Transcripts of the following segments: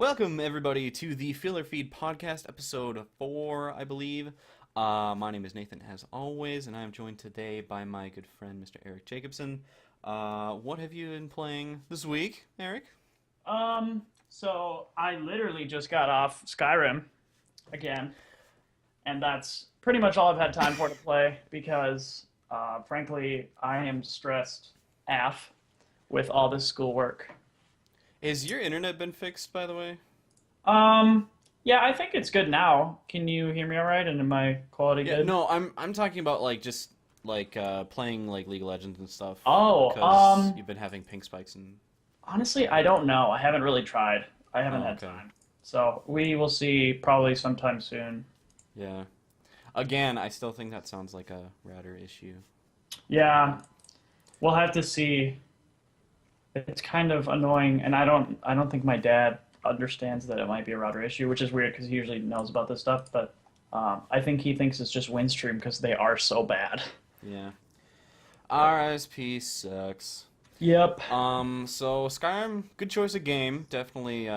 Welcome, everybody, to the Filler Feed Podcast, episode 4, I believe. My name is Nathan, as always, and I am joined today by my good friend, Mr. Eric Jacobson. What have you been playing this week, Eric? So I literally just got off Skyrim again, and that's pretty much all I've had time for to play because, frankly, I am stressed AF with all this schoolwork. Has your internet been fixed, by the way? Yeah, I think it's good now. Can you hear me all right? And am my quality Yeah, good? no, I'm talking about, playing, League of Legends and stuff, Oh, because you've been having ping spikes and... honestly, I don't know. I haven't really tried. I haven't Oh, had okay. time. So we will see probably sometime soon. Yeah. Again, I still think that sounds like a router issue. Yeah, we'll have to see. It's kind of annoying, and I don't think my dad understands that it might be a router issue, which is weird because he usually knows about this stuff. But I think he thinks it's just Windstream because they are so bad. Yeah. RSP sucks. Yep. So Skyrim, good choice of game. Definitely,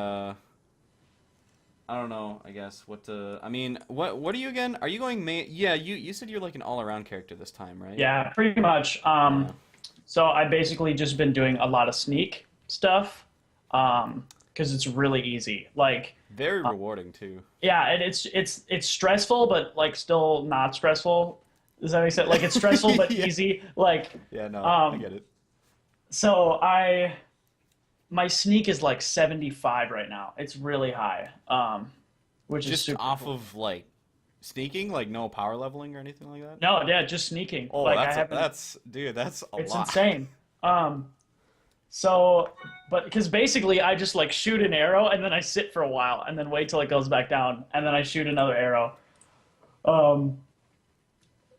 I don't know, I guess, what are you again? Are you going main? Yeah, you said you're like an all-around character this time, right? Yeah, pretty much. Yeah. So I basically just been doing a lot of sneak stuff, because it's really easy. Like, Very rewarding, too. yeah, and it's stressful, but like still not stressful. Does that make sense? Like it's stressful but Yeah. easy. Like, Yeah, no, I um, get it. so my sneak is like 75 right now. It's really high, which is Just super off cool. of, like, sneaking, like, no power leveling or anything like that? No, yeah, just sneaking. Oh, Like I haven't. dude, that's a It's lot. insane. Um, so, but because basically I just like shoot an arrow and then I sit for a while and then wait till it goes back down and then I shoot another arrow. Um,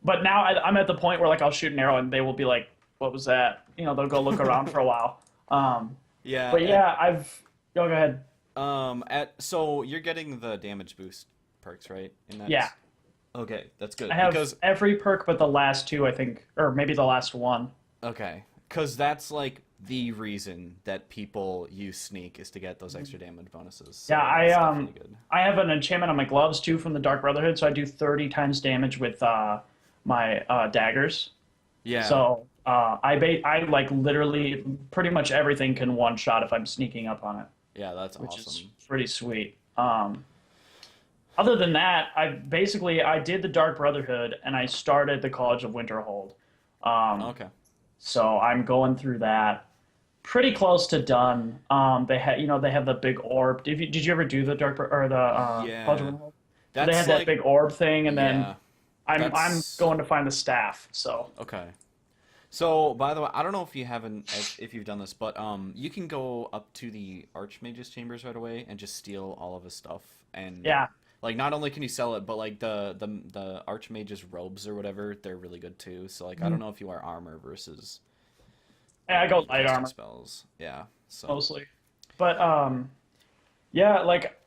but now I'm at the point where like I'll shoot an arrow and they will be like, "What was that?" You know, they'll go look around for a while. Yeah, But yeah, Go ahead. so you're getting the damage boost perks, right? And Yeah, that's... Okay, that's I good, have because... every perk but the last two, I think, or maybe the last one. Okay, because that's like the reason that people use sneak is to get those extra damage bonuses. Yeah, So that's definitely good. I have an enchantment on my gloves too from the Dark Brotherhood, so I do 30 times damage with my daggers. Yeah, So I like literally pretty much everything can one shot if I'm sneaking up on it, yeah, that's which is awesome. pretty sweet. Other than that, I did the Dark Brotherhood and I started the College of Winterhold. Um, Okay. so I'm going through that. Pretty close to done. They have the big orb. Did you ever do the or the College of Yeah, Winterhold? So they had that's that like... big orb thing, and then Yeah, I'm that's... going to find the staff. So Okay. So, by the way, I don't know if you've done this, but you can go up to the Archmage's chambers right away and just steal all of his stuff. And yeah, like, not only can you sell it, but like the Archmage's robes or whatever, they're really good too. So like, I don't Mhm. know if you wear armor versus yeah, I go light casting armor spells. Yeah. So... mostly, but yeah, like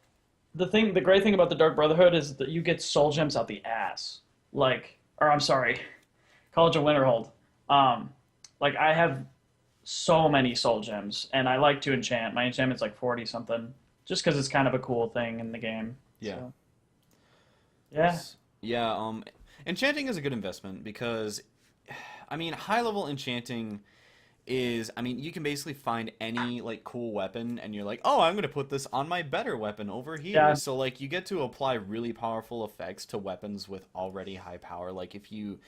the great thing about the Dark Brotherhood is that you get soul gems out the ass. Like, or I'm sorry, College of Winterhold. Um, like I have so many soul gems, and I like to enchant. My enchantment's like 40 something, just because it's kind of a cool thing in the game. Yeah. So yeah, Yeah, enchanting is a good investment because, I mean, high level enchanting is, I mean, you can basically find any like cool weapon and you're like, oh, I'm gonna put this on my better weapon over here. yeah, So like you get to apply really powerful effects to weapons with already high power. Like if you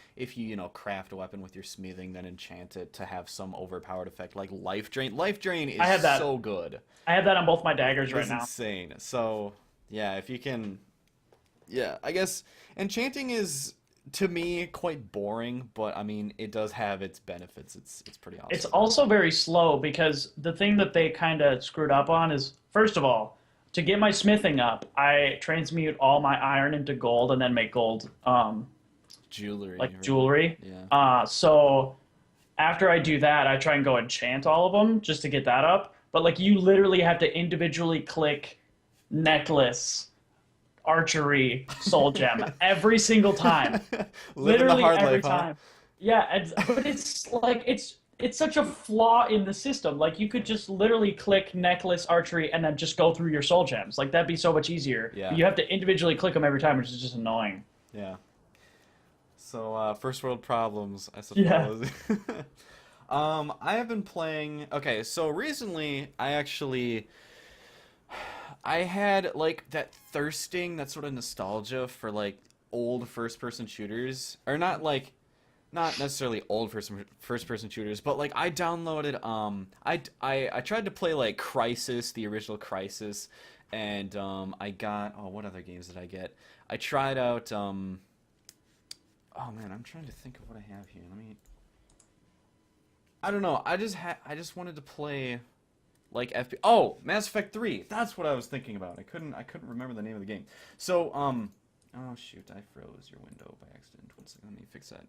craft a weapon with your smithing, then enchant it to have some overpowered effect like life drain. Life drain I is have that. so good. I have that on both my daggers It right is now. insane. So yeah, if you can... Yeah, I guess enchanting is, to me, quite boring, but I mean, it does have its benefits. It's pretty It's awesome. also very slow because the thing that they kind of screwed up on is, first of all, to get my smithing up, I transmute all my iron into gold and then make gold Jewelry, like right? jewelry. Yeah. So after I do that, I try and go enchant all of them just to get that up. But like you literally have to individually click necklace, archery, soul gem every single time. Living the Literally hard every life, huh? time. Yeah, but it's like it's such a flaw in the system. Like you could just literally click necklace archery and then just go through your soul gems. Like that'd be so much easier. But Yeah, you have to individually click them every time, which is just annoying. yeah. So, first world problems, I Yeah. suppose. I have been playing. Okay, so recently, I had like that thirsting, that sort of nostalgia for like old first-person shooters, or not like not necessarily old first-person shooters, but like I downloaded. I tried to play like Crisis, the original Crisis, and I got. Oh, what other games did I get? I tried out. Oh man, I'm trying to think of what I have here. Let me. I don't know. I just wanted to play like FP. Oh, Mass Effect 3. That's what I was thinking about. I couldn't remember the name of the game. So oh shoot, I froze your window by accident. One second, let me fix that.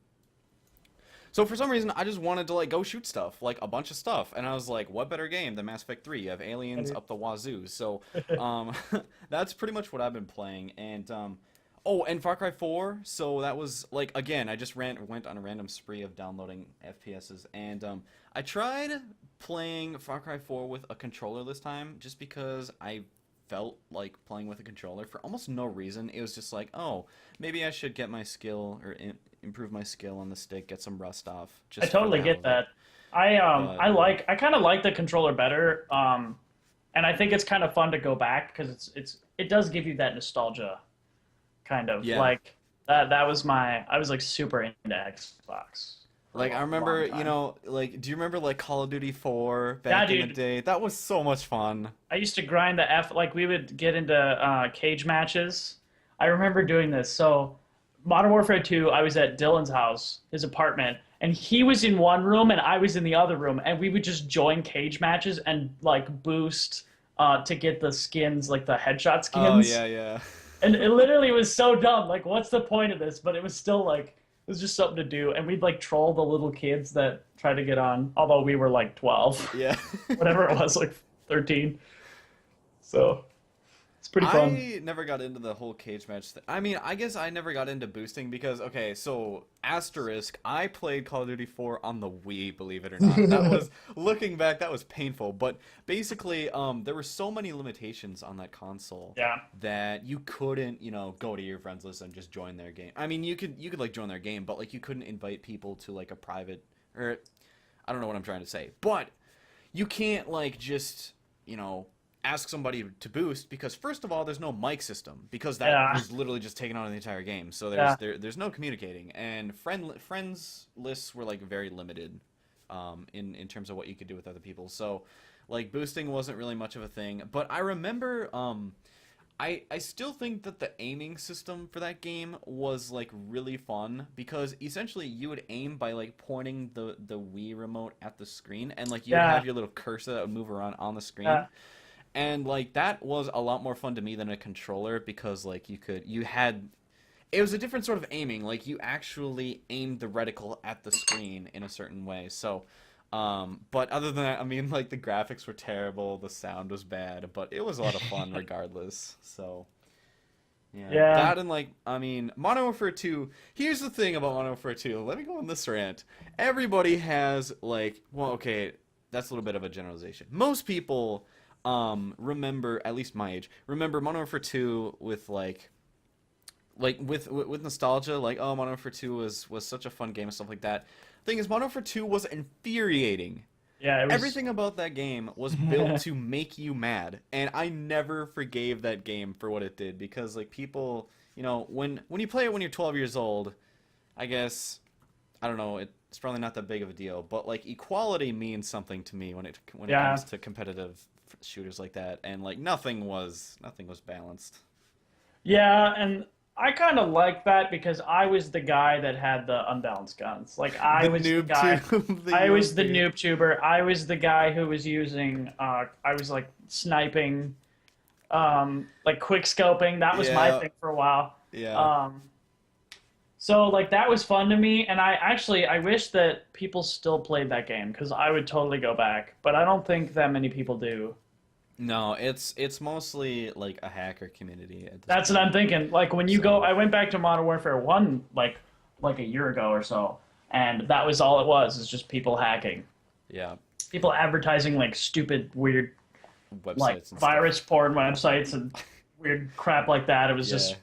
So for some reason, I just wanted to like go shoot stuff, like a bunch of stuff, and I was like, what better game than Mass Effect 3? You have aliens up the wazoo. So um that's pretty much what I've been playing. And oh, and Far Cry 4. So that was like again, I just went on a random spree of downloading FPSs, and I tried playing Far Cry 4 with a controller this time, just because I felt like playing with a controller for almost no reason. It was just like, oh, maybe I should get my skill or improve my skill on the stick, get some rust off, I just for the totally hell get of it. that. I But like I kind of like the controller better. And I think it's kind of fun to go back because it does give you that nostalgia kind of yeah, like that was my I was like super into Xbox for a like I long remember, time. like, do you remember like Call of Duty 4 Yeah, back in the dude. day? That was so much fun. I used to grind the F like we would get into cage matches. I remember doing this. So Modern Warfare 2, I was at Dylan's house, his apartment, and he was in one room and I was in the other room, and we would just join cage matches and like boost to get the skins, like the headshot Oh skins. yeah, yeah. And it literally was so dumb. Like, what's the point of this? But it was still like it was just something to do. And we'd like troll the little kids that try to get on, although we were like 12, Yeah. whatever it was, like 13. So it's pretty fun. I never got into the whole cage match thing. I mean, I guess I never got into boosting because, okay, so asterisk, I played Call of Duty 4 on the Wii, believe it or not. That was, looking back, that was painful. But basically, there were so many limitations on that console Yeah. that you couldn't, go to your friends list and just join their game. I mean, you could like join their game, but like you couldn't invite people to like a private, or I don't know what I'm trying to say. But you can't like just ask somebody to boost because first of all there's no mic system because that Yeah. was literally just taken out of the entire game, so Yeah. there's no communicating, and friends lists were like very limited in terms of what you could do with other people. So like boosting wasn't really much of a thing. But I remember I still think that the aiming system for that game was like really fun because essentially you would aim by like pointing the Wii remote at the screen, and like you would Yeah. have your little cursor that would move around on the screen. Yeah. And like that was a lot more fun to me than a controller because like you had it was a different sort of aiming. Like you actually aimed the reticle at the screen in a certain way. So but other than that, I mean like the graphics were terrible, the sound was bad, but it was a lot of fun regardless. So yeah. Yeah. That and like I mean Modern Warfare 2, here's the thing about Modern Warfare 2. Let me go on this rant. Everybody has like well, okay, that's a little bit of a generalization. Most people remember, at least my age, remember Modern Warfare 2 with with nostalgia, like oh Modern Warfare 2 was such a fun game and stuff like that. Thing is, Modern Warfare 2 was infuriating. Yeah. It was. Everything about that game was built to make you mad, and I never forgave that game for what it did because like people, when you play it when you're 12 years old, I guess I don't know, it's probably not that big of a deal, but like equality means something to me when it Yeah. comes to competitive shooters like that, and like nothing was balanced. Yeah, and I kind of like that because I was the guy that had the unbalanced guns. Like I The was the noob guy. tube, the I was the UMP. noob tuber. I was the guy who was using. I was like sniping, like quick scoping. That was my Yeah, thing for a while. yeah. Um, so like that was fun to me, and I wish that people still played that game because I would totally go back. But I don't think that many people do. No, it's mostly like a hacker community at this That's what I'm point. thinking. Like when you go, So I went back to Modern Warfare 1 like a year ago or so, and that was all it was, is just people hacking. Yeah, People advertising like stupid, weird, like websites and stuff. virus porn websites and weird crap like that. It was Yeah, just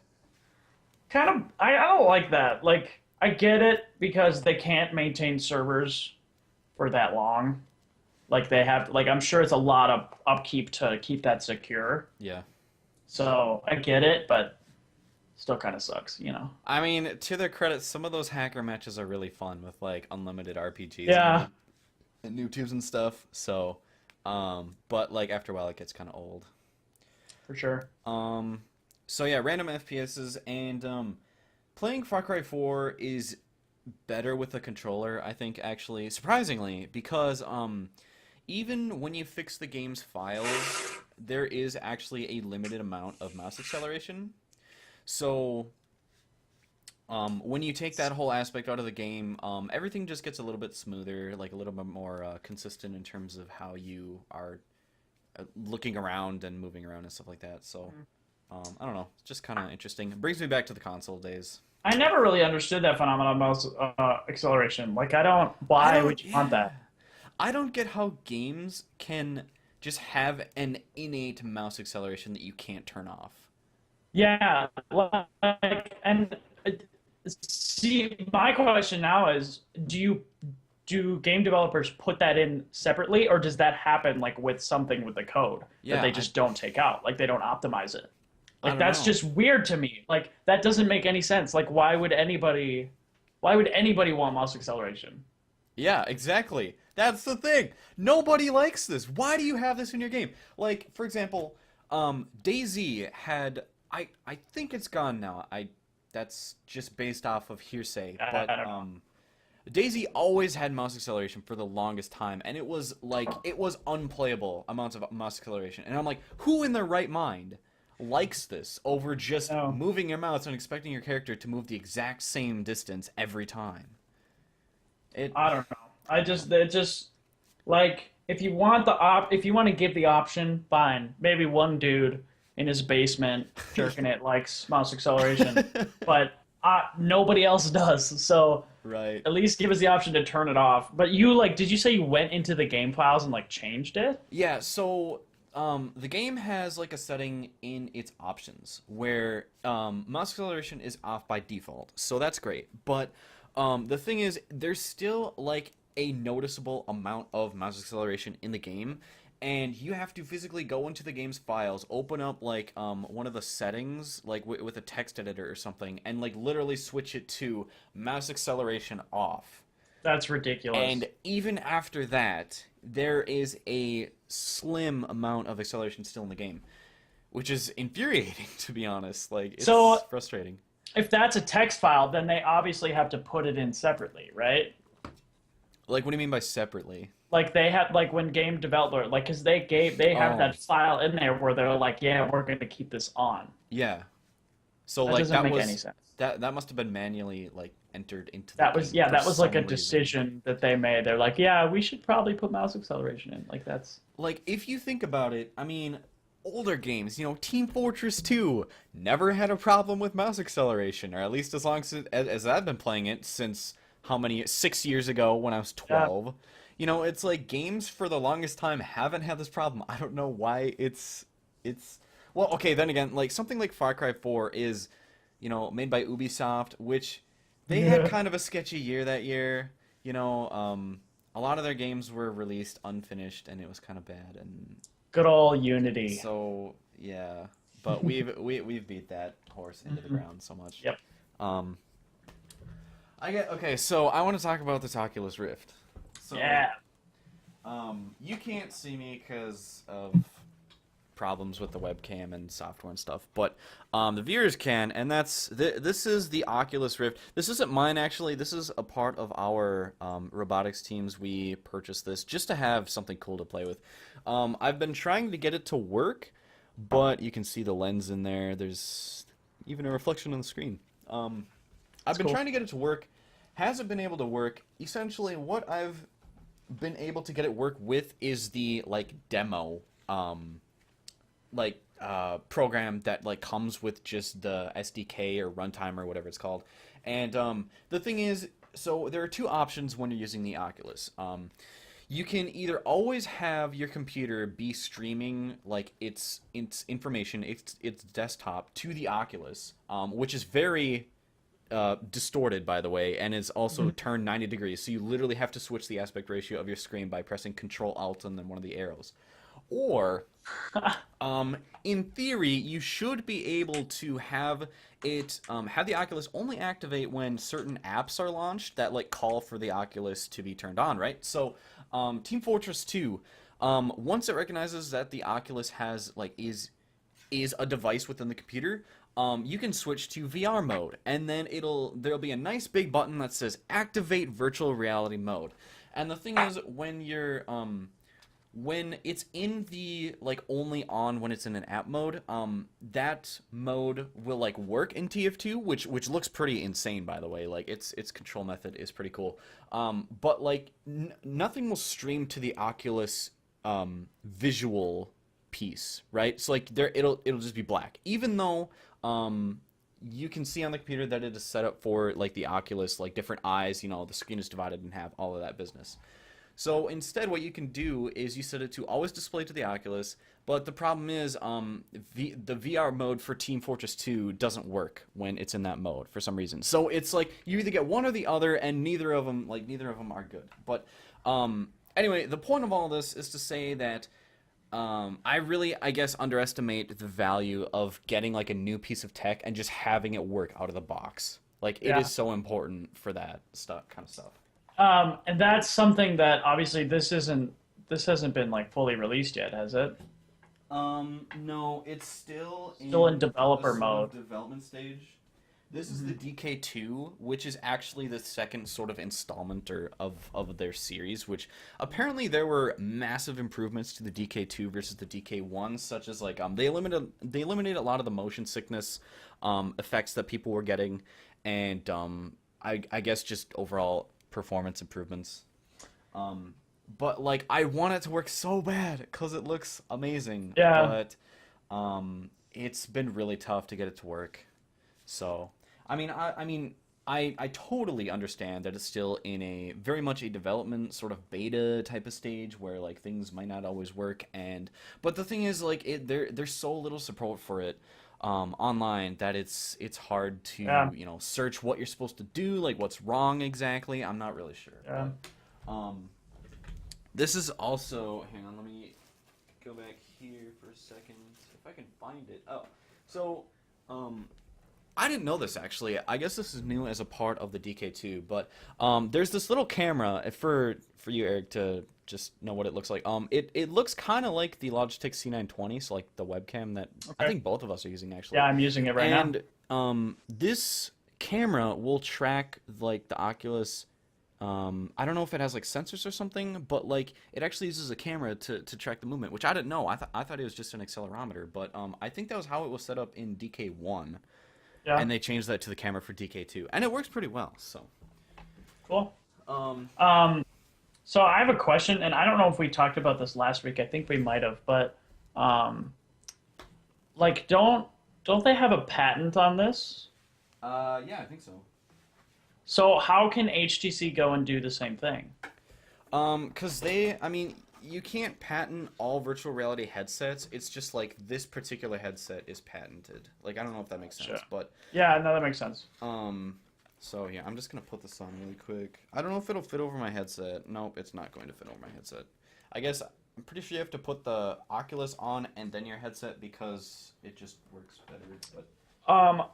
kind of I don't like that. Like I get it because they can't maintain servers for that long. Like they have like I'm sure it's a lot of upkeep to keep that secure. yeah. So I get it, but still kind of sucks, you know. I mean, to their credit, some of those hacker matches are really fun with like unlimited RPGs Yeah, and new tubes and stuff. So, but like after a while, it gets kind of old. for sure. Um, so yeah, random FPSs and playing Far Cry 4 is better with a controller, I think, actually, surprisingly, because even when you fix the game's files, there is actually a limited amount of mouse acceleration. So when you take that whole aspect out of the game, everything just gets a little bit smoother, like a little bit more consistent in terms of how you are looking around and moving around and stuff like that. So I don't know, it's just kind of interesting. It brings me back to the console days. I never really understood that phenomenon of mouse acceleration. Like I don't. I Why don't, would you want yeah. that? I don't get how games can just have an innate mouse acceleration that you can't turn off. Yeah, like and see, my question now is, do game developers put that in separately, or does that happen like with something with the code that Yeah, they just don't take out, like they don't optimize it? I Like don't that's know. just weird to me. Like that doesn't make any sense. Like why would anybody want mouse acceleration? Yeah, exactly. That's the thing. Nobody likes this. Why do you have this in your game? Like, for example, DayZ had I think it's gone now. I That's just based off of hearsay, I but don't know. DayZ always had mouse acceleration for the longest time, and it was like it was unplayable amounts of mouse acceleration. And I'm like, who in their right mind likes this over just No, moving your mouse and expecting your character to move the exact same distance every time? It I don't know. I I don't know. just it just like if you want to give the option, fine. Maybe one dude in his basement jerking it likes mouse acceleration, but nobody else does. So Right. at least give us the option to turn it off. But you like, did you say you went into the game files and like changed it? Yeah, so the game has like a setting in its options where mouse acceleration is off by default. So that's great. But the thing is there's still like a noticeable amount of mouse acceleration in the game, and you have to physically go into the game's files, open up like one of the settings like with a text editor or something, and like literally switch it to mouse acceleration off. That's ridiculous. And even after that, there is a slim amount of acceleration still in the game, which is infuriating, to be honest. Like, So it's frustrating. if that's a text file, then they obviously have to put it in separately, right? Like, what do you mean by separately? Like they have like when game developer like because they have Oh, that file in there where they're like, yeah, we're going to keep this on. yeah. So, That like, doesn't make any sense. that must have been manually, like, entered into the That was game yeah, for that was like a some reason. decision that they made. They're like, yeah, we should probably put mouse acceleration in. Like that's Like, if you think about it, I mean, older games, Team Fortress 2 never had a problem with mouse acceleration, or at least as long as I've been playing it since how many, 6 years ago when I was yeah. 12. It's like games for the longest time haven't had this problem. I don't know why it's well, okay, then again, like something like Far Cry 4 is, made by Ubisoft, which they had Yeah. kind of a sketchy year that year. A lot of their games were released unfinished and it was kind of bad, and Good old Unity. so yeah, but we've beat that horse into the Mhm. ground so much. Yep. Um, I get okay. So I want to talk about this Oculus Rift. So Yeah. you can't see me because of problems with the webcam and software and stuff, but the viewers can, and this is the Oculus Rift. This isn't mine actually. This is a part of our robotics teams. We purchased this just to have something cool to play with. I've been trying to get it to work, but you can see the lens in there. There's even a reflection on the screen. I've That's been cool. trying to get it to work. Hasn't been able to work. Essentially, what I've been able to get it work with is the like demo program that like comes with just the SDK or runtime or whatever it's called. And the thing is, so there are two options when you're using the Oculus. You can either always have your computer be streaming like its information, its desktop to the Oculus, which is very distorted, by the way, and is also Mhm. turned 90 degrees. So you literally have to switch the aspect ratio of your screen by pressing Control Alt and then one of the arrows. Or in theory, you should be able to have it have the Oculus only activate when certain apps are launched that like call for the Oculus to be turned on, right? So, Team Fortress 2, once it recognizes that the Oculus has like is a device within the computer, you can switch to VR mode, and then there'll be a nice big button that says activate virtual reality mode. And the thing is, when it's in the like only on when it's in an app mode, that mode will like work in TF2, which looks pretty insane, by the way. Like its control method is pretty cool. But like nothing will stream to the Oculus visual piece, right? So like it'll just be black, even though you can see on the computer that it is set up for like the Oculus, like different eyes. You know, the screen is divided in half, all of that business. So instead, what you can do is you set it to always display to the Oculus, but the problem is the VR mode for Team Fortress 2 doesn't work when it's in that mode for some reason. So it's like you either get one or the other, and neither of them are good. But anyway, the point of all this is to say that I really, I guess, underestimate the value of getting like a new piece of tech and just having it work out of the box. Like it Yeah. is so important for that stuff, kind of stuff. And that's something that obviously this hasn't been like fully released yet, has it? No, it's still Still in a developer sort mode. of development stage. This is the Mhm. DK2, which is actually the second sort of installment of their series, which apparently there were massive improvements to the DK2 versus the DK1, such as like they eliminated a lot of the motion sickness effects that people were getting, and I guess just overall performance improvements. Um, but like I want it to work so bad because it looks amazing, Yeah. but it's been really tough to get it to work. So, I totally understand that it's still in a very much a development sort of beta type of stage where like things might not always work, and but the thing is like there's so little support for it online that it's hard to Yeah. search what you're supposed to do, like what's wrong exactly. I'm not really sure, Yeah. but this is also, hang on, let me go back here for a second if I can find it. Oh, so um I didn't know this actually. I guess this is new as a part of the DK2, but there's this little camera for you, Eric, to just know what it looks like. It looks kind of like the Logitech C920, so like the webcam that I Okay. think both of us are using Yeah, actually. I'm using it right now. And this camera will track like the Oculus. I don't know if it has like sensors or something, but like it actually uses a camera to track the movement, which I didn't know. I thought it was just an accelerometer, but I think that was how it was set up in DK1, Yeah. and they changed that to the camera for DK2, and it works pretty well. So, Cool. um, Um, so I have a question, and I don't know if we talked about this last week. I think we might have, but um, like, don't they have a patent on this? yeah, I think so. So how can HTC go and do the same thing? Cause you can't patent all virtual reality headsets. It's just like this particular headset is patented. Like I don't know if that makes sense, Sure. but Yeah, no, that makes sense. so yeah, I'm just gonna put this on really quick. I don't know if it'll fit over my headset. Nope, it's not going to fit over my headset. I guess I'm pretty sure you have to put the Oculus on and then your headset because it just works better. But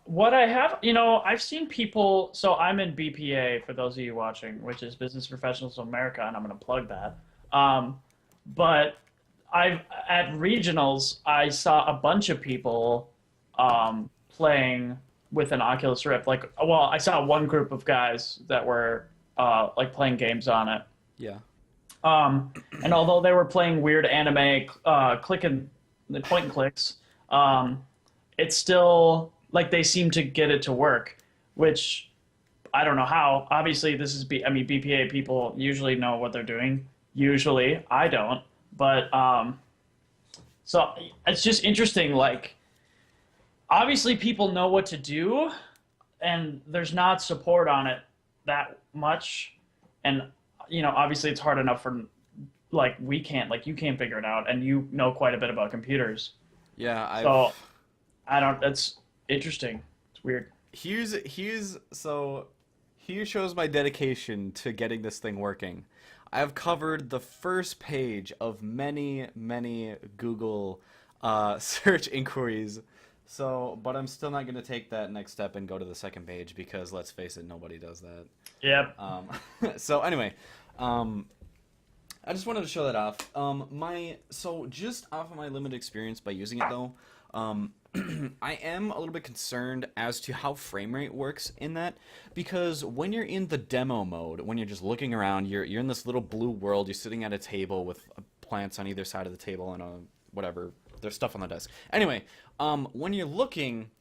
What I have, I've seen people. So I'm in BPA for those of you watching, which is Business Professionals of America, and I'm going to plug that. But I've at regionals, I saw a bunch of people playing with an Oculus Rift. Like, well, I saw one group of guys that were like playing games on it. yeah, And although they were playing weird anime click and the point and clicks, it's still like they seem to get it to work, which I don't know how. Obviously, this is I mean, BPA people usually know what they're doing. Usually, I don't. But so it's just interesting. Like, obviously, people know what to do, and there's not support on it that much. And obviously, it's hard enough for like we can't, like you can't figure it out, and you know quite a bit about computers. Yeah, So I don't. That's interesting. It's weird. so here shows my dedication to getting this thing working. I've covered the first page of many, many Google search inquiries. So, but I'm still not going to take that next step and go to the second page because let's face it, nobody does that. Yep. So anyway, um, I just wanted to show that off. So just off of my limited experience by using it though, I am a little bit concerned as to how frame rate works in that because when you're in the demo mode, when you're just looking around, you're in this little blue world. You're sitting at a table with plants on either side of the table and whatever. There's stuff on the desk. Anyway, when you're looking,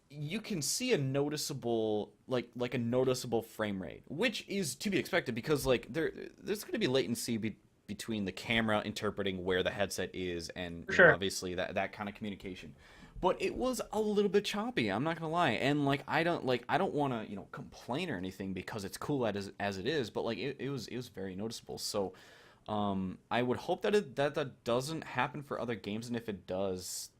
you can see a noticeable like a noticeable frame rate, which is to be expected because like there's going to be latency between the camera interpreting where the headset is and For you know, sure. obviously that kind of communication. But it was a little bit choppy. I'm not gonna lie, and I don't want to complain or anything because it's cool as it is. But like it was very noticeable. So I would hope that doesn't happen for other games, and if it does,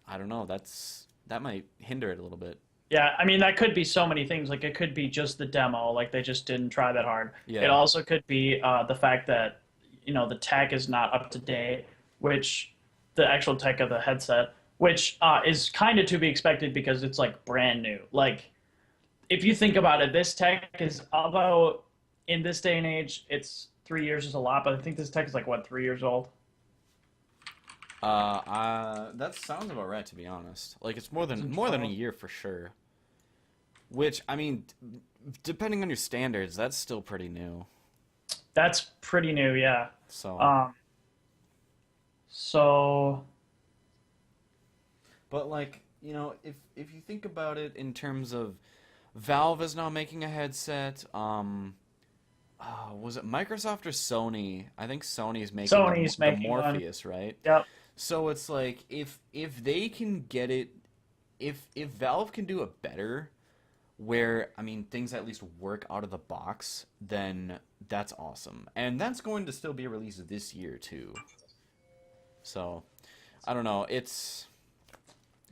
I don't know. That might hinder it a little bit. Yeah, I mean that could be so many things. Like it could be just the demo, like they just didn't try that hard. It Yeah. also could be the fact that the tech is not up to date, which the actual tech of the headset, which is kind of to be expected because it's like brand new. Like if you think about it, this tech is about in this day and age, it's 3 years is a lot, but I think this tech is like what 3 years old. That sounds about right to be honest. Like it's more than Isn't more than a 12? year for sure. Which I mean, depending on your standards, that's still pretty new. That's pretty new, yeah. So, Um, so but like if you think about it in terms of Valve is now making a headset. Was it Microsoft or Sony? I think Sony's making Sony's the making one. Morpheus, right? Yep. So it's like if they can get it, if Valve can do it better, where I mean things at least work out of the box, then that's awesome, and that's going to still be released this year too. So I don't know. It's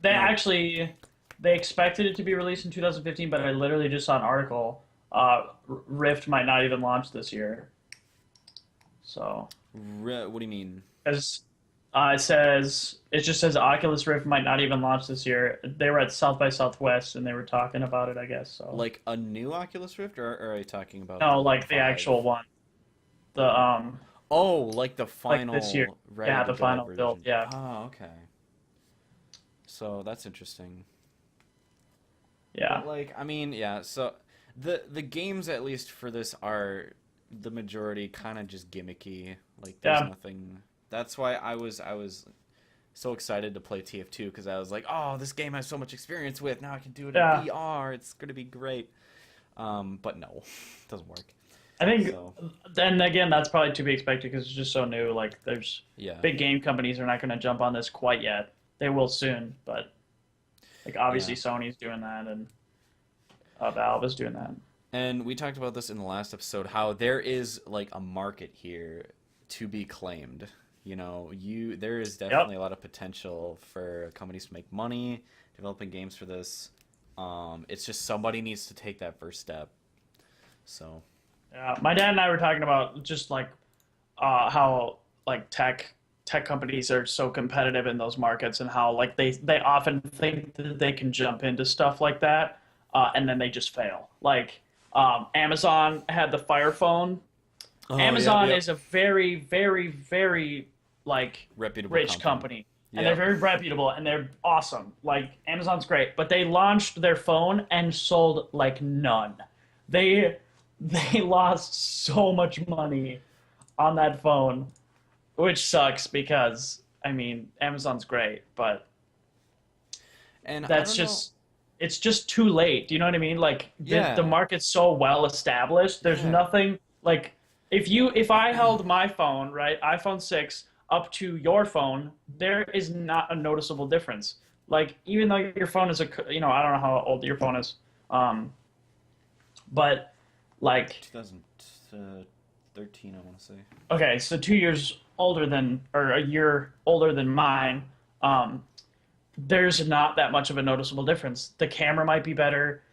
They you know actually they expected it to be released in 2015, but I literally just saw an article. Rift might not even launch this year. So, what do you mean? as it just says Oculus Rift might not even launch this year. They were at South by Southwest and they were talking about it, I guess. So, Like a new Oculus Rift, or are you talking about no, the like the Vive? actual one, the Oh, like the like this year. final Yeah, ready to the go final build. version. Yeah, Oh, okay. So that's interesting. yeah, But like, I mean, yeah. So the games at least for this are the majority kind of just gimmicky. Like, there's yeah, nothing. That's why I was so excited to play TF2 because I was like, oh, this game I have so much experience with. Now I can do it in yeah. VR. It's gonna be great. But no, it doesn't work. I think So then again, that's probably to be expected because it's just so new. Like, there's yeah, big game companies are not going to jump on this quite yet. They will soon, but like yeah. obviously Sony's doing that and Valve is doing that. And we talked about this in the last episode, how there is like a market here to be claimed. There is Yep. definitely a lot of potential for companies to make money developing games for this. It's just somebody needs to take that first step. So, Yeah. My dad and I were talking about just like how like tech companies are so competitive in those markets and how like they often think that they can jump into stuff like that and then they just fail. Like Amazon had the Fire Phone. oh, yep, Amazon yep. is a very, very, very like Reputable rich company. company, and they're Yep. very reputable and they're awesome. Like Amazon's great, but they launched their phone and sold like none. They they lost so much money on that phone, which sucks because I mean Amazon's great, but And I that's don't know. just it's just too late. Do you know what I mean? Like the Yeah. market's so well established. There's Yeah. nothing like if I held my phone, right, iPhone 6 up to your phone, there is not a noticeable difference. Like even though your phone is I don't know how old your phone is. Um but like 2013. 13, I want to say. Okay, so 2 years older than, or a year older than mine. Um, there's not that much of a noticeable difference. The camera might be better,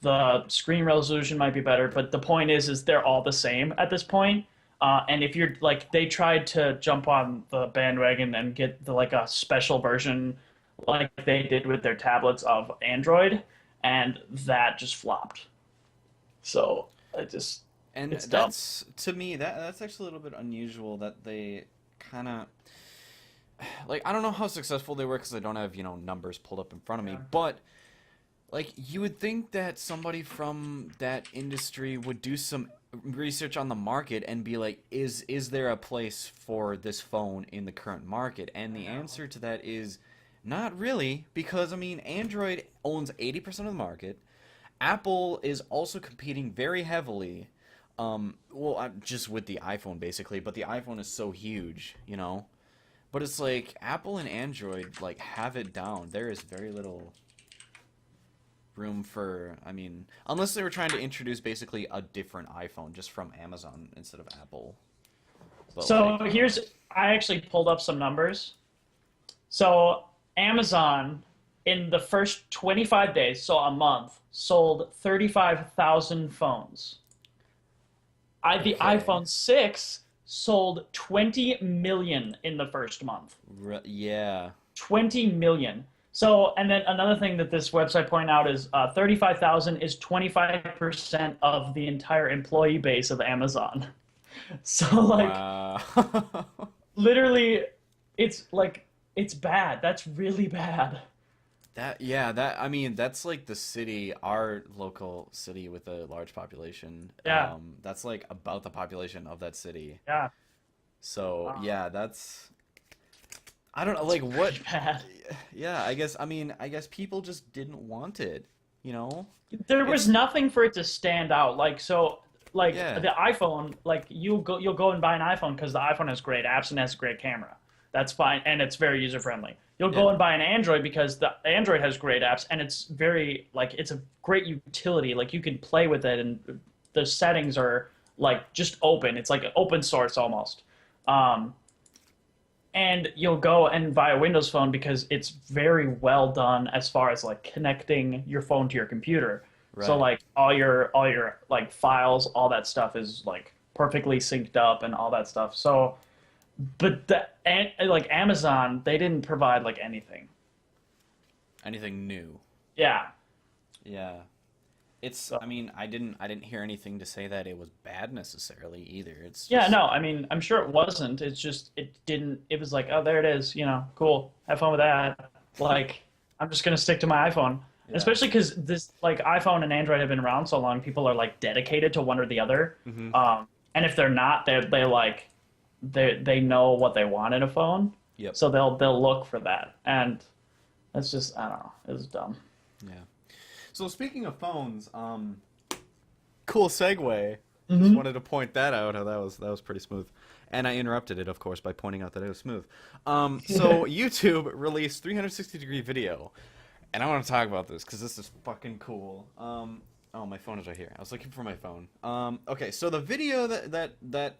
the screen resolution might be better, but the point is they're all the same at this point. And if you're like, they tried to jump on the bandwagon and get like a special version, like they did with their tablets of Android, and that just flopped. So And it's dumb. that's to me that's actually a little bit unusual that they kind of like I don't know how successful they were because I don't have numbers pulled up in front of me, Yeah. but like you would think that somebody from that industry would do some research on the market and be like, is there a place for this phone in the current market? And I the know. answer to that is not really, because I mean Android owns 80% of the market. Apple is also competing very heavily. Well, just with the iPhone basically, but the iPhone is so huge. But it's like Apple and Android like have it down. There is very little room for, I mean, unless they were trying to introduce basically a different iPhone just from Amazon instead of Apple. But So like, I actually pulled up some numbers. So Amazon in the first 25 days, so a month, sold 35,000 phones. The okay. iPhone 6 sold 20 million in the first month. Yeah. 20 million. So, and then another thing that this website pointed out is 35,000 is 25% of the entire employee base of Amazon. So, like, Wow. literally, it's like, it's bad. That's really bad. That I mean that's like the city, our local city with a large population. Yeah, That's like about the population of that city. yeah. So Um, yeah, that's I don't know it's like what pretty bad. yeah, I guess people just didn't want it, you know? There was It's nothing for it to stand out. Like yeah. the iPhone, like you'll go and buy an iPhone because the iPhone has great apps and has a great camera. That's fine, and it's very user friendly. You'll Yeah. go and buy an Android because the Android has great apps and it's very like it's a great utility. Like you can play with it and the settings are like just open. It's like open source almost. Um, and you'll go and buy a Windows phone because it's very well done as far as like connecting your phone to your computer. So Right. like all your like files, all that stuff is like perfectly synced up and all that stuff. So, but like Amazon, they didn't provide like anything. Anything new. Yeah. Yeah. It's So I mean, I didn't hear anything to say that it was bad necessarily either. It's yeah, just no, I mean, I'm sure it wasn't. It's just it didn't. It was like, oh, there it is. Cool. Have fun with that. Like, I'm just gonna stick to my iPhone, yeah. especially because this like iPhone and Android have been around so long. People are like dedicated to one or the other. Hmm. And if they're not, they like they know what they want in a phone, Yep. so they'll look for that. And that's just I don't know. It was dumb. Yeah. So speaking of phones, cool segue. Just Hmm. wanted to point that out. How that was pretty smooth, and I interrupted it, of course, by pointing out that it was smooth. So YouTube released 360-degree video, and I want to talk about this because this is fucking cool. Oh, my phone is right here. I was looking for my phone. Okay, so the video that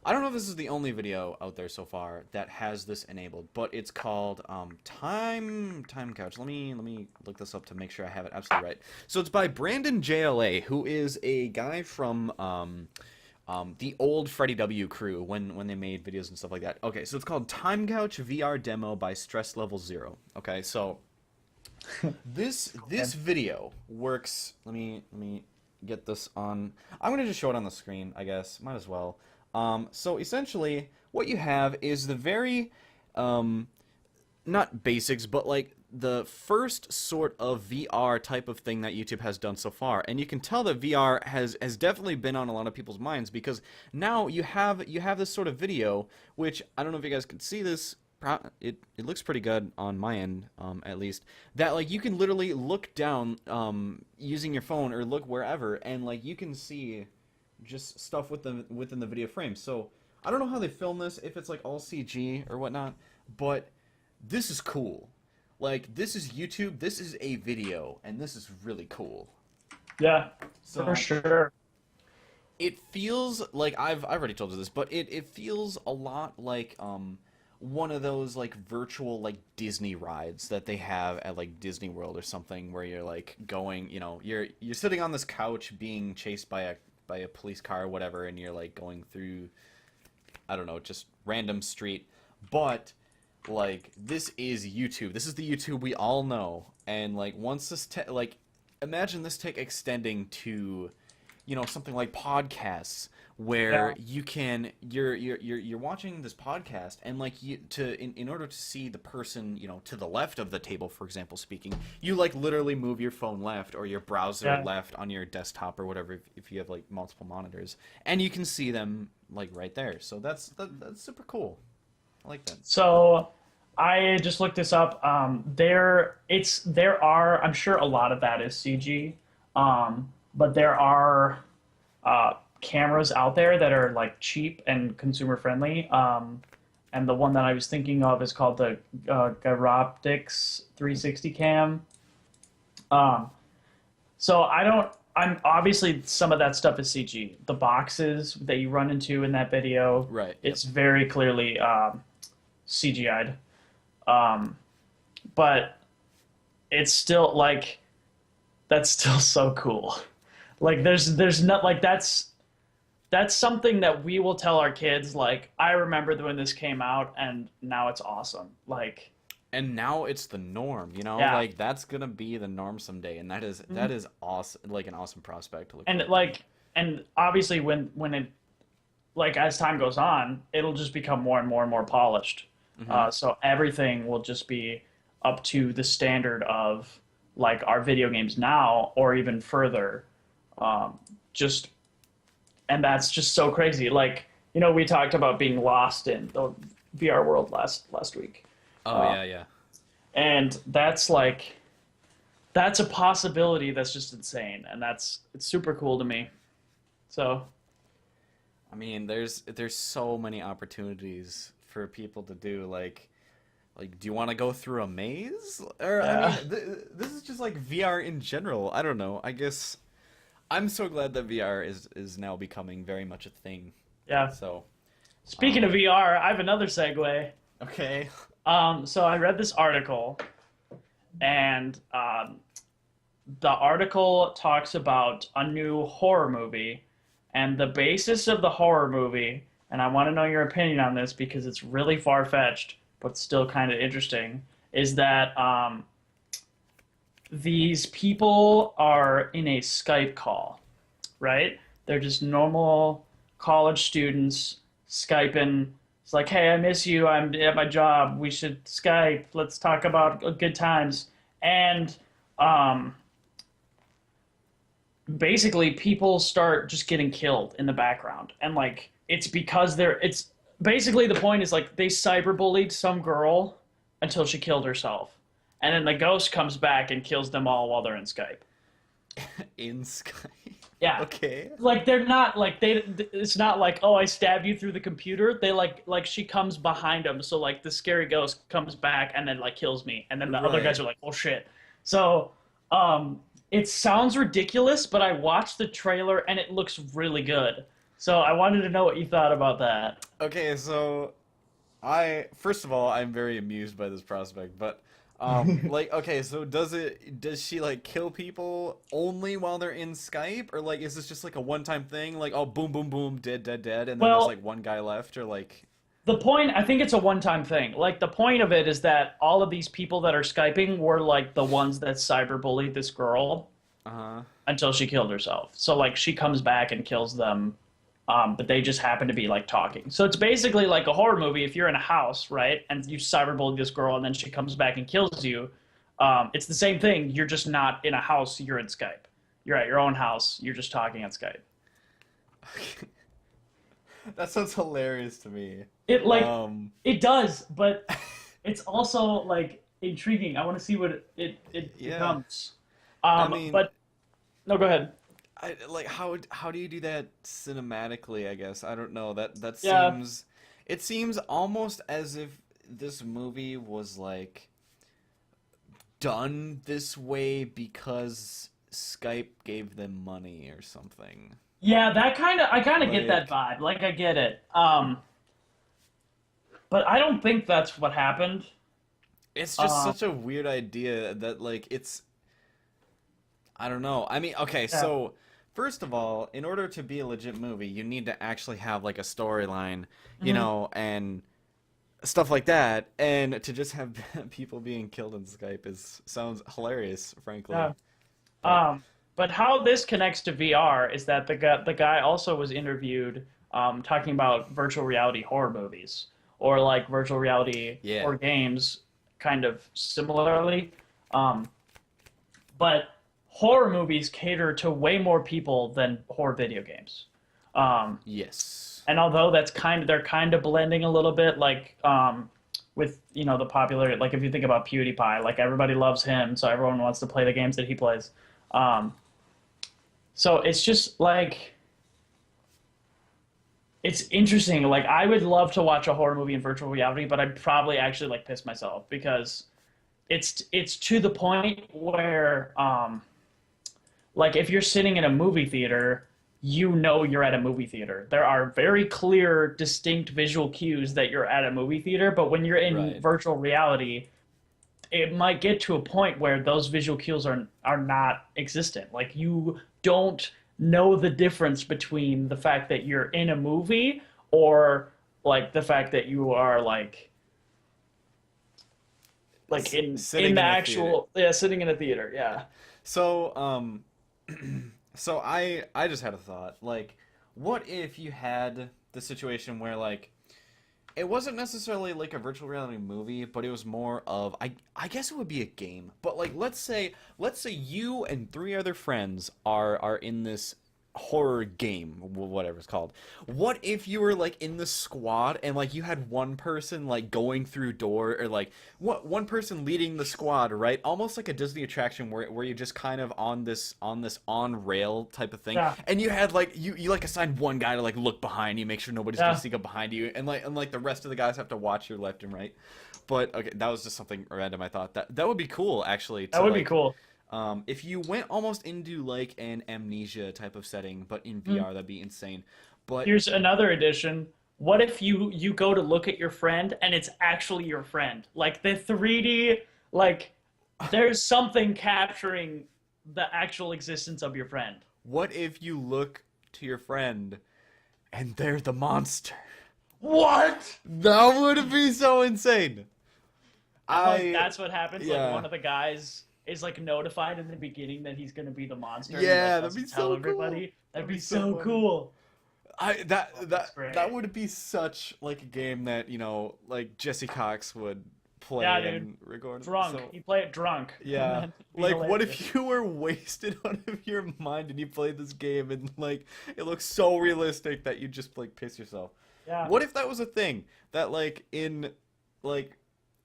I don't know if this is the only video out there so far that has this enabled, but it's called Time Couch. Let me look this up to make sure I have it absolutely right. So it's by Brandon JLA, who is a guy from the old Freddie W crew when they made videos and stuff like that. Okay, so it's called Time Couch VR Demo by Stress Level Zero. Okay, so this video works. Let me get this on. I'm gonna just show it on the screen, I guess. Might as well. So essentially, what you have is the very um, not basics, but like the first sort of VR type of thing that YouTube has done so far. And you can tell that VR has definitely been on a lot of people's minds because now you have this sort of video, which I don't know if you guys can see this. It looks pretty good on my end, at least. That like you can literally look down using your phone or look wherever, and like you can see just stuff within the video frame. So I don't know how they film this, if it's like all CG or whatnot, but this is cool. Like this is YouTube, this is a video, and this is really cool. Yeah, for So sure. it feels like I've already told you this, but it feels a lot like one of those like virtual like Disney rides that they have at like Disney World or something where you're like going, you're sitting on this couch being chased by a police car or whatever, and you're like going through, I don't know, just random street. But like this is YouTube. This is the YouTube we all know. And like once like imagine this tech extending to something like podcasts Yeah, where you're watching this podcast, and like in order to see the person to the left of the table, for example, speaking, you like literally move your phone left or your browser yeah. left on your desktop or whatever, if you have like multiple monitors, and you can see them like right there. So that's super cool. I like that. So I just looked this up. There are, I'm sure a lot of that is CG, but there are cameras out there that are like cheap and consumer friendly. And the one that I was thinking of is called the Gyroptics 360 cam. Um, so I don't. I'm obviously some of that stuff is CG. The boxes that you run into in that video, Right. Yep. it's very clearly CGI'd. Um, but it's still like that's still so cool. Like there's not like that's something that we will tell our kids. Like I remember when this came out, and now it's awesome. Like And now it's the norm, yeah. like that's gonna be the norm someday, and that Mhm. is awesome, like an awesome prospect to look And forward to. like and obviously when it like as time goes on, it'll just become more and more and more polished. Hmm. So everything will just be up to the standard of like our video games now, or even further. Just and that's just so crazy. Like we talked about being lost in the VR world last week, Oh uh, yeah, yeah. and that's like that's a possibility that's just insane, and it's super cool to me. So I mean, there's so many opportunities for people to do like do you want to go through a maze? Or I mean, yeah, this is just like VR in general. I don't know. I guess I'm so glad that VR is now becoming very much a thing. yeah. So, Speaking of um VR, I have another segue. okay. So I read this article, and the article talks about a new horror movie, and the basis of the horror movie, and I want to know your opinion on this because it's really far-fetched, but still kind of interesting, is that these people are in a Skype call, right? They're just normal college students Skyping. It's like, hey, I miss you. I'm at my job. We should Skype. Let's talk about good times. And um, basically, people start just getting killed in the background. And like, it's because it's basically the point is like they cyberbullied some girl until she killed herself. And then the ghost comes back and kills them all while they're in Skype. In Sky. Yeah. Okay. Like they're not like they it's not like, oh, I stab you through the computer. They like she comes behind them, so like the scary ghost comes back and then like kills me, and then the other guys Right. are like, oh shit. So it sounds ridiculous, but I watched the trailer and it looks really good. So I wanted to know what you thought about that. Okay, so I first of all, I'm very amused by this prospect, but like okay, so does she like kill people only while they're in Skype, or like is this just like a one-time thing, like oh boom boom boom dead dead dead, and then there's Well, like one guy left, or like the point, I think it's a one-time thing. Like the point of it is that all of these people that are Skyping were like the ones that cyberbullied this girl uh-huh. until she killed herself. So like she comes back and kills them, but they just happen to be like talking. So it's basically like a horror movie. If you're in a house, right, and you cyberbully this girl, and then she comes back and kills you, it's the same thing. You're just not in a house. You're in Skype. You're at your own house. You're just talking on Skype. That sounds hilarious to me. It like Um, it does, but it's also like intriguing. I want to see what it yeah. becomes. I mean, But no, go ahead. I like how do you do that cinematically, I guess? I don't know. That Yeah. seems it seems almost as if this movie was like done this way because Skype gave them money or something. Yeah, I kind of get that Like, vibe. Like I get it. But I don't think that's what happened. it's just Um, such a weird idea that like I don't know. I mean, okay, yeah. so first of all, in order to be a legit movie, you need to actually have like a storyline, Mhm. and stuff like that. And to just have people being killed in Skype is sounds hilarious, frankly. Yeah. But But how this connects to VR is that the guy also was interviewed talking about virtual reality horror movies or like virtual reality yeah, horror games, kind of similarly. Um, but horror movies cater to way more people than horror video games. Um, yes, and although they're kind of blending a little bit, like with the popular, like if you think about PewDiePie, like everybody loves him, so everyone wants to play the games that he plays. Um, so it's just like it's interesting. Like I would love to watch a horror movie in virtual reality, but I'd probably actually like piss myself because it's to the point where like if you're sitting in a movie theater, you know you're at a movie theater. There are very clear, distinct visual cues that you're at a movie theater, but when you're in right. virtual reality, it might get to a point where those visual cues are not existent. Like you don't know the difference between the fact that you're in a movie or like the fact that you are like in Sitting the in a theater. actual, yeah, sitting in a theater. Yeah. So, so I just had a thought. Like, what if you had the situation where like it wasn't necessarily like a virtual reality movie, but it was more of I guess it would be a game. But like let's say you and three other friends are in this horror game, whatever it's called. What if you were like in the squad and like you had one person like going through door or like what one person leading the squad, right? Almost like a Disney attraction where you're just kind of on this on rail type of thing. Yeah. And you had like you like assigned one guy to like look behind you, make sure nobody's gonna Yeah. sneak up behind you, and like the rest of the guys have to watch your left and right. But okay, that was just something random I thought. That would be cool actually That to would be like cool. if you went almost into like an amnesia type of setting, but in Mm. VR, that'd be insane. But Here's another addition. What if you go to look at your friend and it's actually your friend? Like the 3D, like there's something capturing the actual existence of your friend. what if you look to your friend and they're the monster? What? That would be so insane. And like I that's what happens. Like yeah one of the guys is like notified in the beginning that he's gonna be the monster and he like yeah that'd be doesn't tell so cool. everybody. That'd That'd be be so so funny. cool. I Oh, that that's that that great. would be such like a game that like Jesse Cox would Yeah, play dude. and record. Drunk. So You play it drunk, and yeah. then it'd be Like, what hilarious. if you were wasted out of your mind and you played this game and, like, it looks so realistic that you just, like, piss yourself? Yeah. What if that was a thing? That, like, like,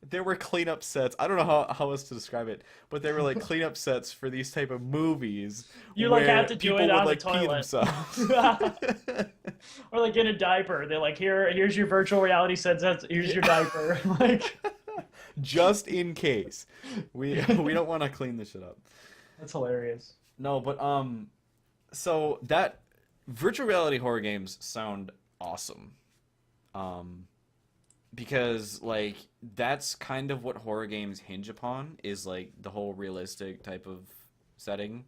there were cleanup sets. I don't know how else to describe it, but there were, like, cleanup sets for these type of movies You like have where to do people it would, on the like, pee toilet. themselves. Or like in a diaper. They're like, here's your virtual reality set. Here's your Yeah. diaper. Like, Just in case. We don't want to clean this shit up. that's hilarious. No, but so that virtual reality horror games sound awesome. Um, because like that's kind of what horror games hinge upon is like the whole realistic type of setting.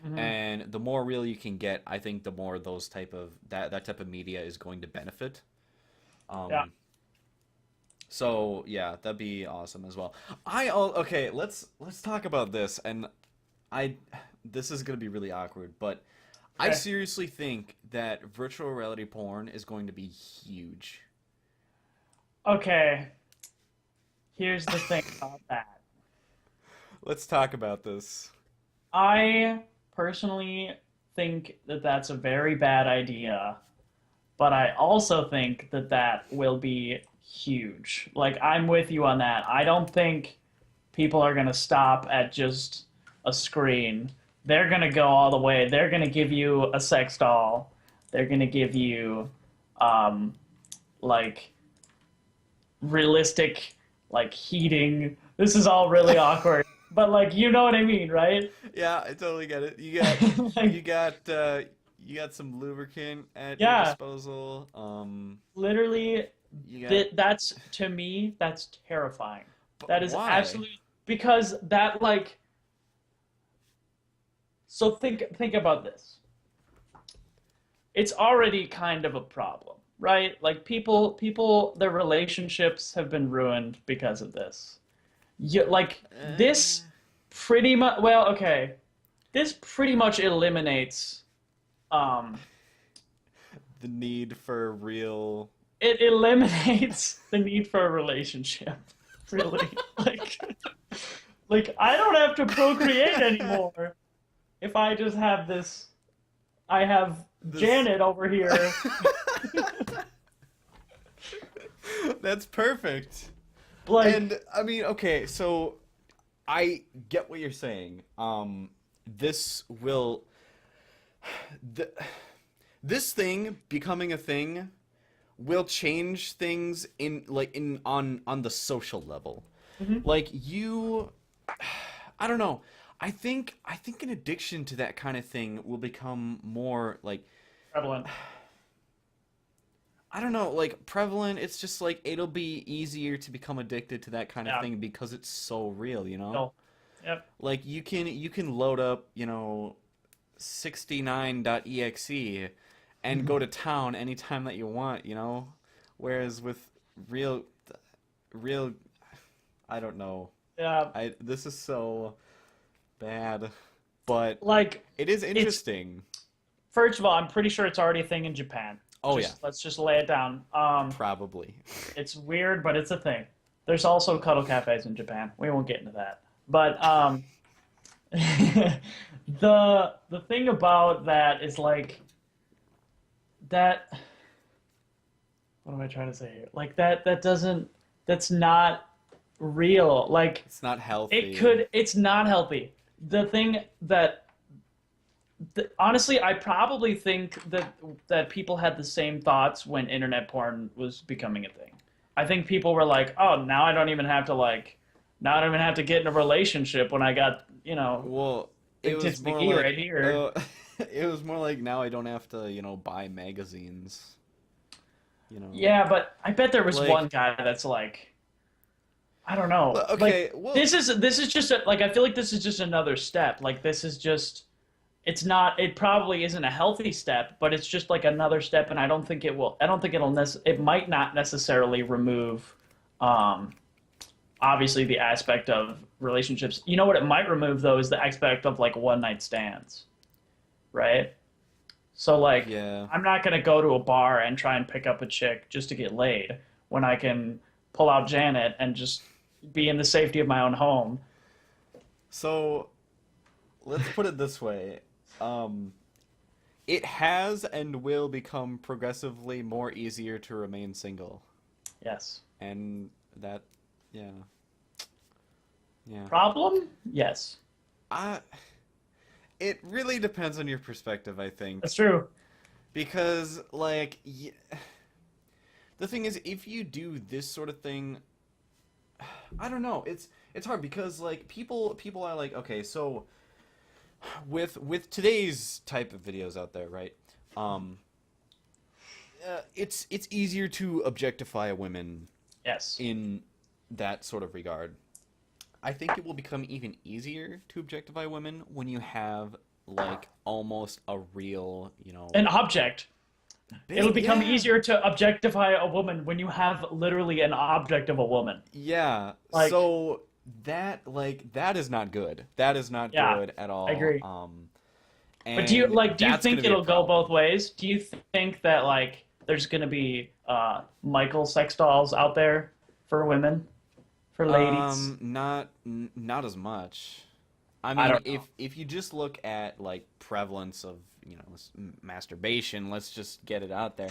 Hmm. And the more real you can get, I think the more those type of that type of media is going to benefit. Yeah. Um, so yeah, that'd be awesome as well. Okay, let's talk about this and I this is going to be really awkward, but I Okay. seriously think that virtual reality porn is going to be huge. Okay. Here's the thing about that. Let's talk about this. I personally think that that's a very bad idea, but I also think that that will be huge. Like, I'm with you on that. I don't think people are going to stop at just a screen. They're going to go all the way. They're going to give you a sex doll. They're going to give you, um, like, realistic, like, heating. This is all really awkward. But, like, you know what I mean, right? Yeah, I totally get it. You got you Like, got you got some lubricant at your Yeah, disposal. literally, You got that's to me, that's terrifying. but That is why? absolutely because that like so think about this. It's already kind of a problem, right? Like people their relationships have been ruined because of this. Like Uh, this pretty much well, okay. This pretty much eliminates um the need for real. it eliminates the need for a relationship. Really. Like I don't have to procreate anymore if I just have this I have This. Janet over here. That's perfect. Like And I mean, okay, so I get what you're saying. This will th this thing becoming a thing will change things in on the social level. mhm, Like you I don't know. I think an addiction to that kind of thing will become more like prevalent. I don't know, like prevalent. It's just like it'll be easier to become addicted to that kind of Yeah. thing because it's so real, you know? No. Yep. Like you can load up, 69.exe and Mhm. go to town anytime that you want, you know? Whereas with real I don't know. Yeah. I This is so bad, but Like it is it's interesting. first of all, I'm pretty sure it's already a thing in Japan. Oh yeah, Just let's just lay it down. probably. It's weird, but it's a thing. There's also cuddle cafes in Japan. We won't get into that. But the thing about that is like that what am I trying to say here? Like that doesn't that's not real. Like It's not healthy. it's not healthy. The thing that honestly, I probably think that people had the same thoughts when internet porn was becoming a thing. I think people were like, "Oh, now I don't even have to now I don't even have to get in a relationship when I got, Well, it Big was Tits more McGee right like here." it was more like now I don't have to, buy magazines, you know. Yeah, but I bet there was one Like, guy that's like, I don't know. Like okay, well, this is just like I feel like this is just another step. Like this is just it's not it probably isn't a healthy step, but it's just like another step and I don't think it might not necessarily remove um obviously the aspect of relationships. You know what it might remove though is the aspect of like one night stands, right? So like yeah. I'm not gonna go to a bar and try and pick up a chick just to get laid when I can pull out Janet and just be in the safety of my own home. So, let's put it this way. Um, it has and will become progressively more easier to remain single. Yes. And that, yeah. Yeah. Problem? Yes. I It really depends on your perspective, I think. That's true. Because, like, the thing is, if you do this sort of thing, I don't know. It's hard because like people are like, okay, so with today's type of videos out there, right? Um, it's easier to objectify women Yes. in that sort of regard. I think it will become even easier to objectify women when you have like almost a real, An object. It'll become yeah, easier to objectify a woman when you have literally an object of a woman. yeah. Like, So that is not good. That is not yeah, good at I all. agree. But And do you that's gonna think be a it'll go both problem. ways? Do you think that like there's gonna be Michael sex dolls out there for women, for ladies? Not as much. I I mean, don't know. if you just look at like prevalence of masturbation, let's just get it out there.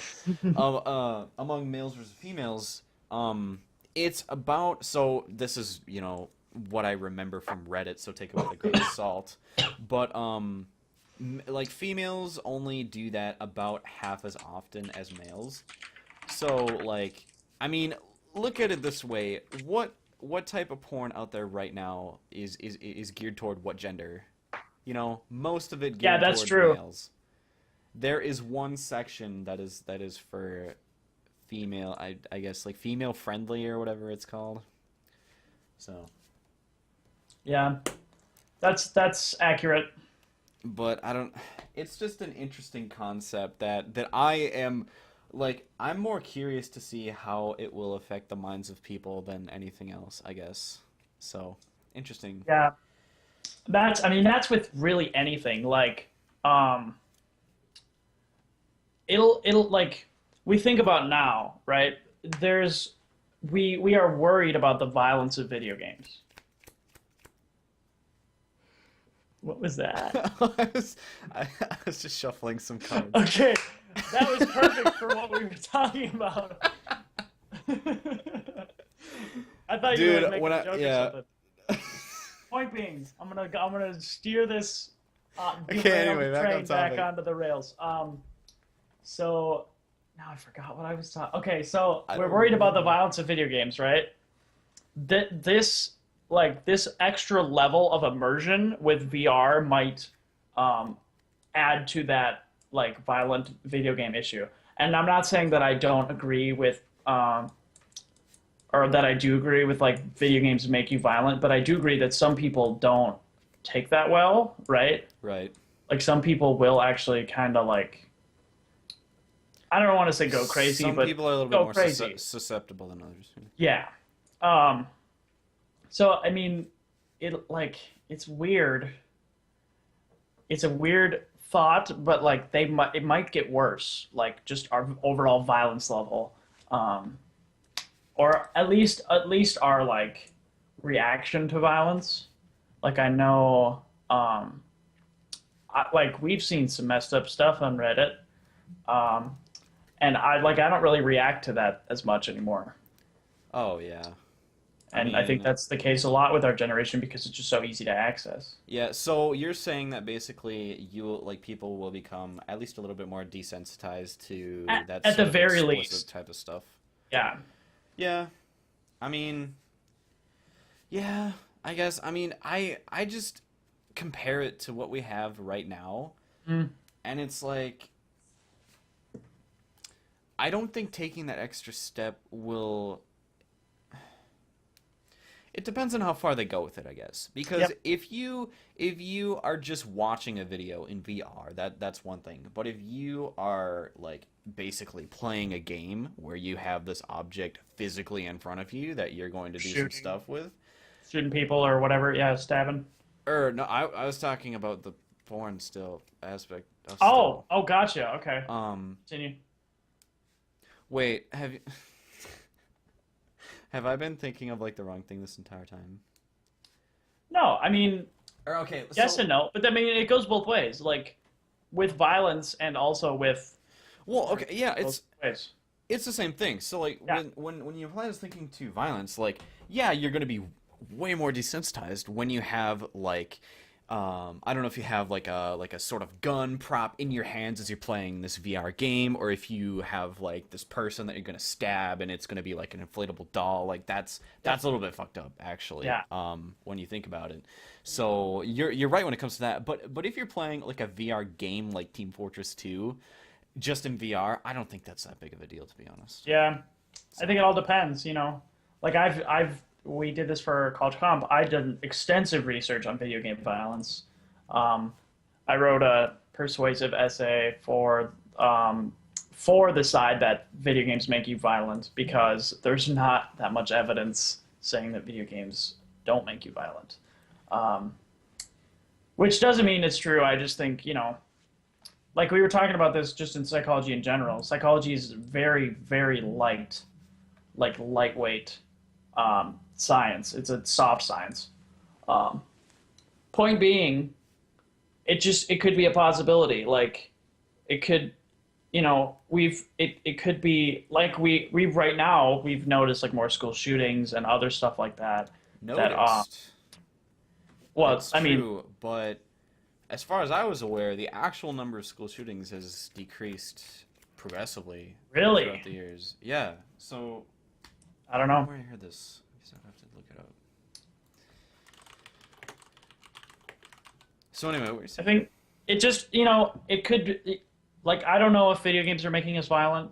Among males versus females, it's about so this is what I remember from Reddit, so take it with a grain of salt. But like females only do that about half as often as males. So like, I mean, look at it this way: what type of porn out there right now is geared toward what gender? Most of it Yeah, geared that's towards true. males. there is one section that is for female, I guess like female friendly or whatever it's called. So, Yeah, that's accurate. but I don't. It's just an interesting concept that I am like I'm more curious to see how it will affect the minds of people than anything else, I guess. So, interesting. Yeah, I mean that's with really anything. Like, um, it'll like we think about now, right? There's we are worried about the violence of video games. What was that? I was, I was just shuffling some cards. Okay, that was perfect for what we were talking about. I thought you were Dude, like when making a I joke or yeah. something. Point being, I'm gonna steer this Okay, derailed anyway, back on train back topic. onto the rails. So now I forgot what I was talking. Okay, so I we're don't worried about the remember. violence of video games, right? This like this extra level of immersion with VR might um, add to that like violent video game issue. And I'm not saying that I don't agree with or that I do agree with like video games make you violent, but I do agree that some people don't take that well, right? Right. Like some people will actually kind of like I don't want to say go crazy, Some but people are a little bit go more crazy. susceptible than others. Yeah. Um, so I mean, it like it's weird. It's a weird thought, but like it might get worse. Like just our overall violence level, um, or at least our like reaction to violence. Like I know, like we've seen some messed up stuff on Reddit, um, and I don't really react to that as much anymore. Oh yeah. I And I think mean, that's the case a lot with our generation because it's just so easy to access. yeah, so you're saying that basically you like people will become at least a little bit more desensitized to that At the sort of very explicit least, type of stuff. yeah. Yeah. I mean, yeah, I guess. I mean, I just compare it to what we have right now, Mm, and it's like I don't think taking that extra step will. It depends on how far they go with it, I guess. Because yep. if you are just watching a video in VR, that's one thing. But if you are like basically playing a game where you have this object physically in front of you that you're going to do some Shooting, stuff with, shooting people or whatever. Yeah, stabbing. or no, I was talking about the porn still aspect of Oh, still. oh, gotcha. Okay, Um, continue. wait, have you have I been thinking of like the wrong thing this entire time? No, I mean Or okay, yes so and no, but I mean it goes both ways. Like with violence and also with well, okay, yeah, both ways. it's the same thing. So like Yeah, when you apply this thinking to violence, like yeah, you're gonna be way more desensitized when you have like I don't know if you have like a sort of gun prop in your hands as you're playing this VR game, or if you have like this person that you're gonna stab and it's gonna be like an inflatable doll. Like yeah, that's a little bit fucked up actually. yeah. When you think about it. So you're right when it comes to that. But if you're playing like a VR game like Team Fortress 2 just in VR, I don't think that's that big of a deal, to be honest. Yeah. I think So, it all depends. Like we did this for College Comp. I did extensive research on video game violence. Um, I wrote a persuasive essay for the side that video games make you violent because there's not that much evidence saying that video games don't make you violent. Um, which doesn't mean it's true. I just think, like we were talking about this just in psychology in general. Psychology is very, very lightweight science. It's a soft science. Um, Point being, it could be a possibility. Like it could, it could be like we right now we've noticed like more school shootings and other stuff like that. That noticed. well, That's I mean, true, but as far as I was aware, the actual number of school shootings has decreased progressively throughout really, the years. Yeah. So, I don't I don't know know. where I heard this. I guess I'd have to look it up. So anyway, what were you I saying? think it just, it could, like I don't know if video games are making us violent.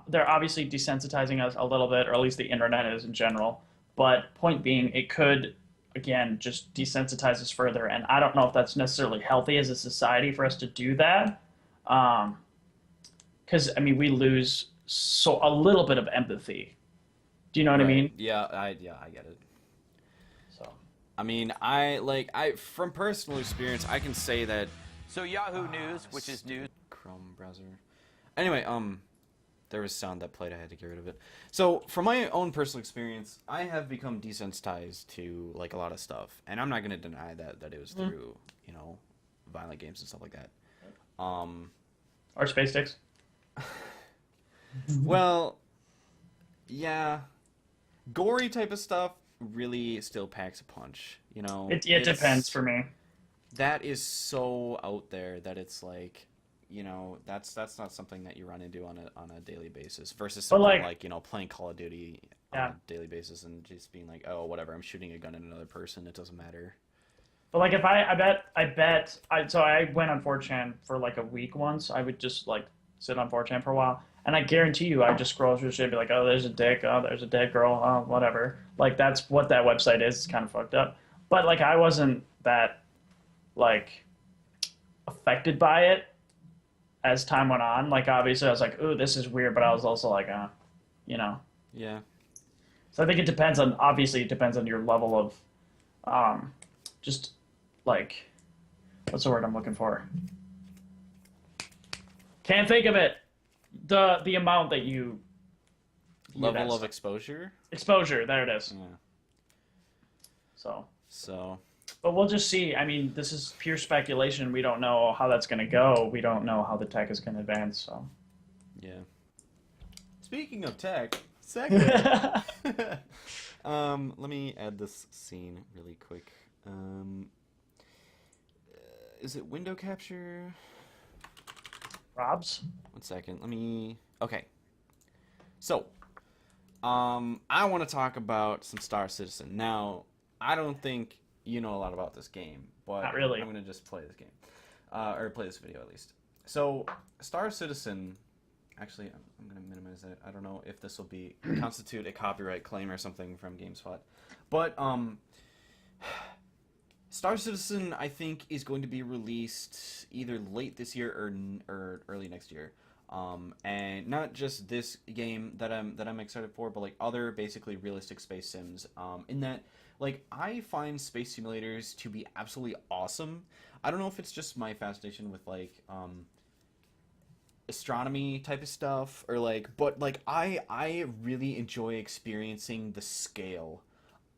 They're obviously desensitizing us a little bit, or at least the internet is in general. But point being, it could again just desensitize us further, and I don't know if that's necessarily healthy as a society for us to do that. Um, because I mean, we lose so a little bit of empathy. Do you know what I Right. mean? Yeah, I get it. So I mean, I from personal experience, I can say that So Yahoo News, which is stupid news. Chrome browser. Anyway, there was sound that played. I had to get rid of it. So, from my own personal experience, I have become desensitized to like a lot of stuff, and I'm not gonna deny that it was through violent games and stuff like that. Um, or space sticks. well, yeah, gory type of stuff really still packs a punch. It depends for me. That is so out there that it's like, that's not something that you run into on a daily basis versus But something like, like, playing Call of Duty on yeah. a daily basis and just being like, oh, whatever, I'm shooting a gun at another person, it doesn't matter. But like if so I went on 4chan for like a week once. I would just like sit on 4chan for a while. And I guarantee you I just scroll through shit and be like, oh, there's a dick, oh, there's a dead girl, oh, whatever. Like that's what that website is. It's kind of fucked up. But like I wasn't that like affected by it as time went on. Like obviously I was like, ooh, this is weird, but I was also like, you know. Yeah. So I think it depends on your level of just like what's the word I'm looking for? Can't think of it. The amount that you view that Level of stuff. exposure? Exposure, there it is. Yeah. So, So, but we'll just see. I mean, this is pure speculation. We don't know how that's going to go. We don't know how the tech is going to advance. So, yeah. Speaking of tech, segue. Let me add this scene really quick. Is it window capture? Rob's. 1 second. Okay. So, I want to talk about some Star Citizen. Now, I don't think you know a lot about this game, but Not really. I'm gonna just play this game, or play this video at least. So, Star Citizen. Actually, I'm gonna minimize it. I don't know if this will constitute a copyright claim or something from GameSpot, but Star Citizen, I think, is going to be released either late this year or early next year. And not just this game that I'm excited for, but like other basically realistic space sims. In that, like, I find space simulators to be absolutely awesome. I don't know if it's just my fascination with like astronomy type of stuff or like, but like I really enjoy experiencing the scale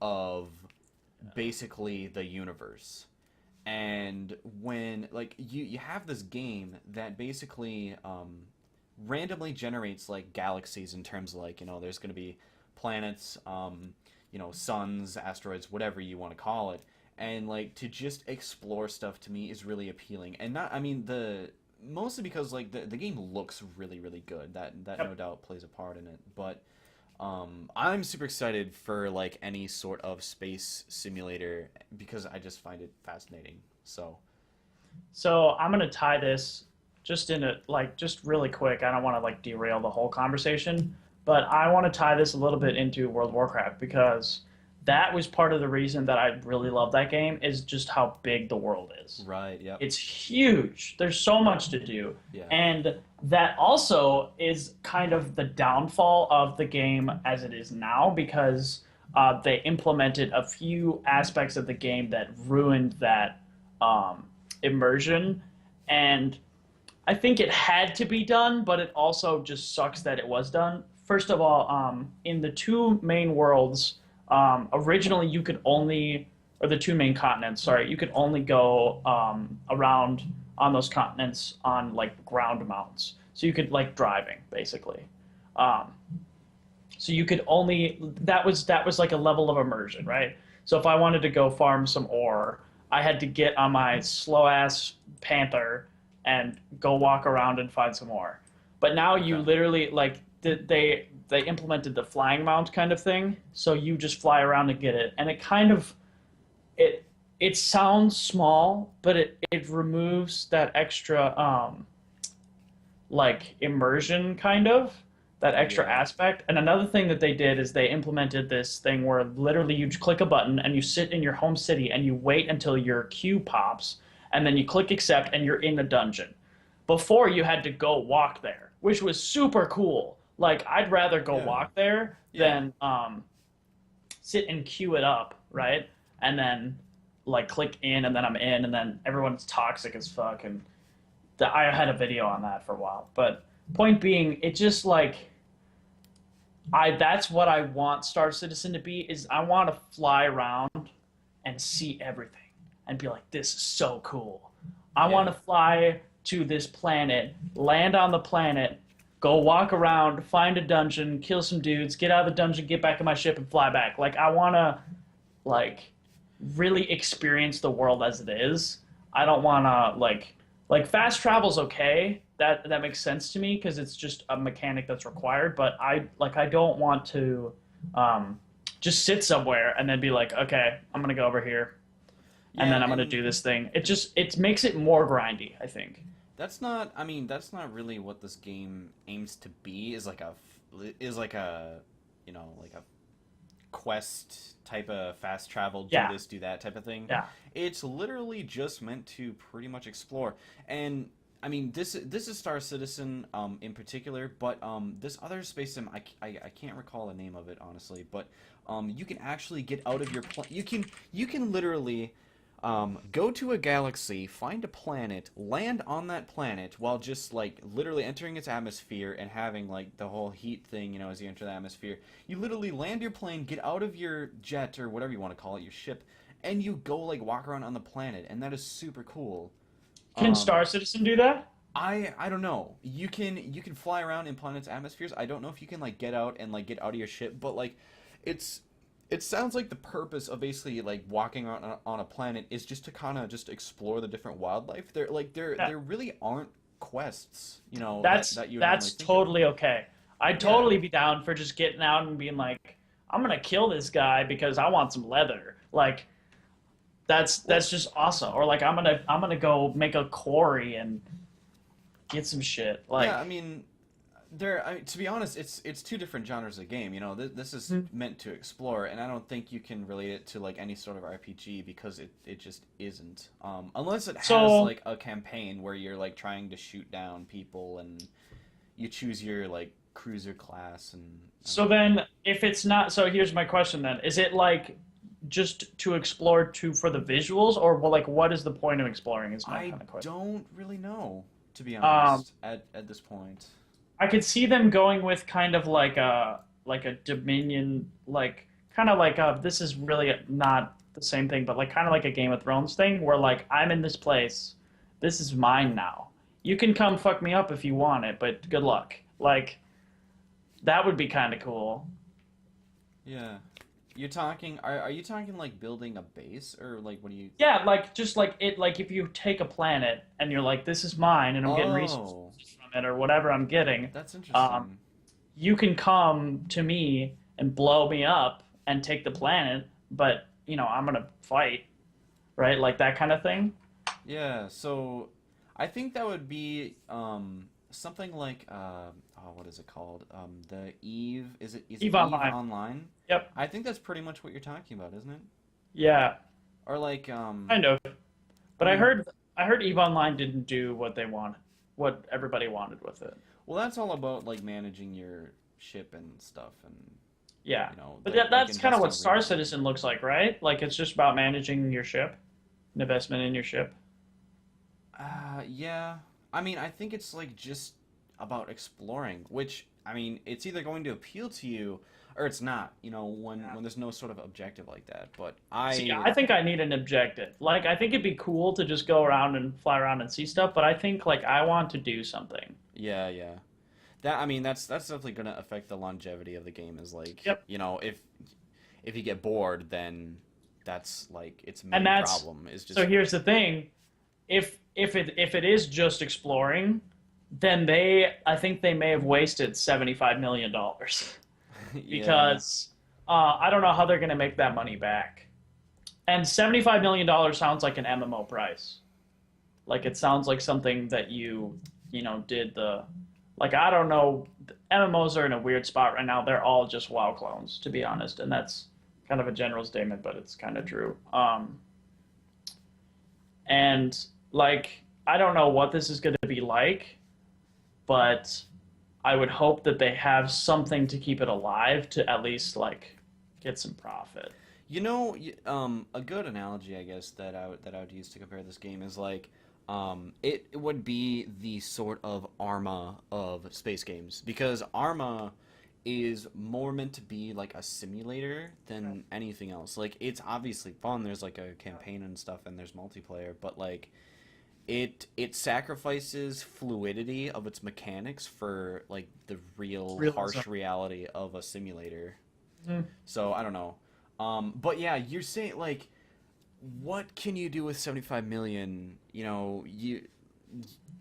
of basically the universe. And when like you have this game that basically randomly generates like galaxies in terms of like, there's going to be planets, suns, asteroids, whatever you want to call it, and like to just explore stuff to me is really appealing. And not, I mean, the mostly because like the game looks really really good. That Yep. no doubt plays a part in it, but I'm super excited for like any sort of space simulator because I just find it fascinating. So I'm gonna tie this just in a like just really quick. I don't want to like derail the whole conversation, but I want to tie this a little bit into World of Warcraft because that was part of the reason that I really love that game is just how big the world is. Right. Yep. It's huge. There's so much to do. Yeah. And that also is kind of the downfall of the game as it is now because they implemented a few aspects of the game that ruined that immersion. And I think it had to be done, but it also just sucks that it was done. First of all, in the two main worlds, originally you could only, or the two main continents, sorry, you could only go around on those continents on like ground mounts. So you could like driving basically. So you could only that was like a level of immersion, right? So if I wanted to go farm some ore, I had to get on my slow ass panther and go walk around and find some ore. But now you Okay. literally like they implemented the flying mount kind of thing, so you just fly around and get it, and it kind of it it sounds small, but it removes that extra like immersion kind of that extra Yeah. aspect. And another thing that they did is they implemented this thing where literally you click a button and you sit in your home city and you wait until your queue pops and then you click accept and you're in a dungeon. Before you had to go walk there, which was super cool. Like I'd rather go Yeah. walk there Yeah. than sit and queue it up, right? And then like click in and then I'm in and then everyone's toxic as fuck and I had a video on that for a while. But point being, it just like I that's what I want Star Citizen to be is I want to fly around and see everything and be like this is so cool. I want Yeah. to fly to this planet, land on the planet, go walk around, find a dungeon, kill some dudes, get out of the dungeon, get back in my ship and fly back. Like I want to like really experience the world as it is. I don't want to like fast travel's okay. That makes sense to me because it's just a mechanic that's required. But I don't want to just sit somewhere and then be like, okay, I'm gonna go over here and Yeah, then I'm gonna and do this thing. It makes it more grindy, I think. that's not. I mean, that's not really what this game aims to be. Is like a like a quest type of fast travel, do Yeah, this, do that type of thing. yeah. It's literally just meant to pretty much explore. And I mean, this is Star Citizen in particular, but this other space sim I can't recall the name of it honestly, but you can actually get out of your you can literally go to a galaxy, find a planet, land on that planet while just like literally entering its atmosphere and having like the whole heat thing, as you enter the atmosphere. You literally land your plane, get out of your jet or whatever you want to call it, your ship, and you go like walk around on the planet, and that is super cool. Can Um, Star Citizen do that? I don't know. You can fly around in planets' atmospheres. I don't know if you can like get out and like get out of your ship, but like it's it sounds like the purpose of basically like walking on a planet is just to kind of just explore the different wildlife. Yeah. There really aren't quests, that That's you would normally that's think of. totally okay. I'd Yeah. totally be down for just getting out and being like, I'm gonna kill this guy because I want some leather. Like Well, that's just awesome. Or like I'm gonna go make a quarry and get some shit. yeah, Like I mean, to be honest, it's two different genres of game. This is Mhm. meant to explore, and I don't think you can relate it to like any sort of RPG because it just isn't. Unless it has so like a campaign where you're like trying to shoot down people and you choose your like cruiser class and I don't so know. then if it's not so here's my question then. Is it like just to explore to for the visuals or well, like what is the point of exploring is my I kind of question. don't really know, to be Um honest, at this point. I could see them going with kind of like a Dominion like kind of like a this is really not the same thing, but like kind of like a Game of Thrones thing where like I'm in this place, this is mine now. You can come fuck me up if you want it, but good luck. Like that would be kind of cool. Yeah. Are you talking like building a base or like what do you Yeah, like just like it like if you take a planet and you're like this is mine and I'm getting resources Oh, from it or whatever I'm getting, that's um, interesting. you can come to me and blow me up and take the planet, but I'm gonna fight, right? Like that kind of thing. Yeah, so I think that would be something like oh, what is it called? The Eve, is it Eve Eve Online. Online? Yep. I think that's pretty much what you're talking about, isn't it? Yeah, Or like kind of. I But mean, I heard Eve Online didn't do what everybody wanted with it. well that's all about like managing your ship and stuff and Yeah, but like that's kind of what investing Star resources. Citizen looks like, right? Like it's just about managing your ship, an investment in your ship. Yeah. I mean, I think it's like just about exploring, which I mean, it's either going to appeal to you or it's not, Yeah. when there's no sort of objective like that. But See, I think I need an objective. Like, I think it'd be cool to just go around and fly around and see stuff, but I think like I want to do something. yeah, yeah. That I mean, that's definitely gonna affect the longevity of the game. Is like, Yep. if you get bored, then that's like its And main that's problem is so just here's the thing. If it is just exploring, then I think they may have wasted $75 million yeah, because I don't know how they're going to make that money back. And $75 million sounds like an MMO price. Like it sounds like something that you did I don't know, MMOs are in a weird spot right now. They're all just WoW clones, to be honest, and that's kind of a general statement, but it's kind of true. And I don't know what this is going to be like, but I would hope that they have something to keep it alive to at least get some profit. A good analogy, I guess, that I would use to compare this game is it would be the sort of Arma of space games because Arma is more meant to be like a simulator than anything else. Like it's obviously fun. There's like a campaign and stuff, and there's multiplayer, but it sacrifices fluidity of its mechanics for like the real harsh reality of a simulator. Mm. So I don't know. But yeah, you're saying what can you do with 75 million?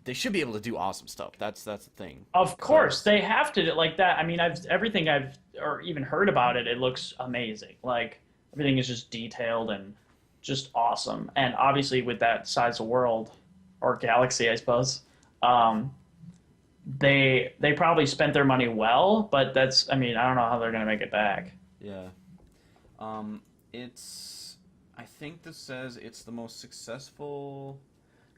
They should be able to do awesome stuff. That's the thing. Of course, they have to do it like that. I mean, everything I've or even heard about it, it looks amazing. Like everything is just detailed and just awesome. And obviously, with that size of world or galaxy, I suppose, they probably spent their money well. But I mean, I don't know how they're gonna make it back. Yeah. I think this says it's the most successful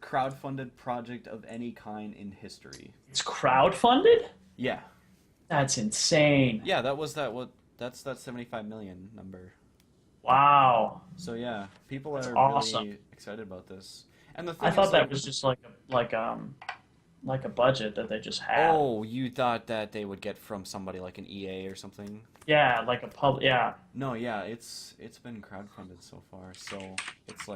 crowdfunded project of any kind in history. It's crowdfunded? Yeah. That's insane. Yeah, that's that 75 million number. Wow. So yeah, people are awesome. really excited about this. And the thing I thought is, that was just like a budget that they just had. Oh, you thought that they would get from somebody like an EA or something? Yeah, like a yeah. No, yeah, it's been crowdfunded so far. So it's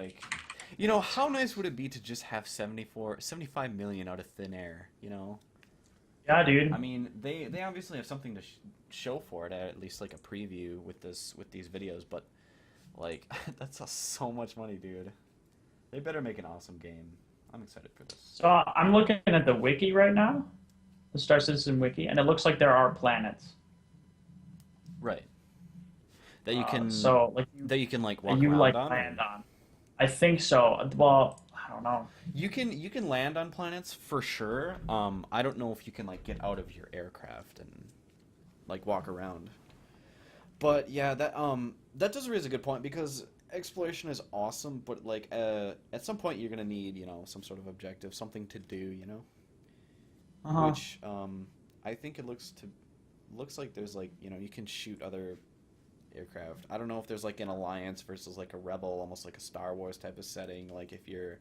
how nice would it be to just have 75 million out of thin air, Yeah, dude. I mean, they obviously have something to show for it, at least like a preview with these videos, but that's so much money, dude. They better make an awesome game. I'm excited for this. So I'm looking at the wiki right now, the Star Citizen wiki, and it looks like there are planets. Right. That you can walk you around on. land on. I think so. Well, I don't know. You can land on planets for sure. I don't know if you can get out of your aircraft and walk around. But yeah, that does raise a good point because exploration is awesome, but at some point you're gonna need some sort of objective, something to do, Uh-huh. Which I think it looks like there's you can shoot other aircraft. I don't know if there's an alliance versus a rebel, almost like a Star Wars type of setting, if you're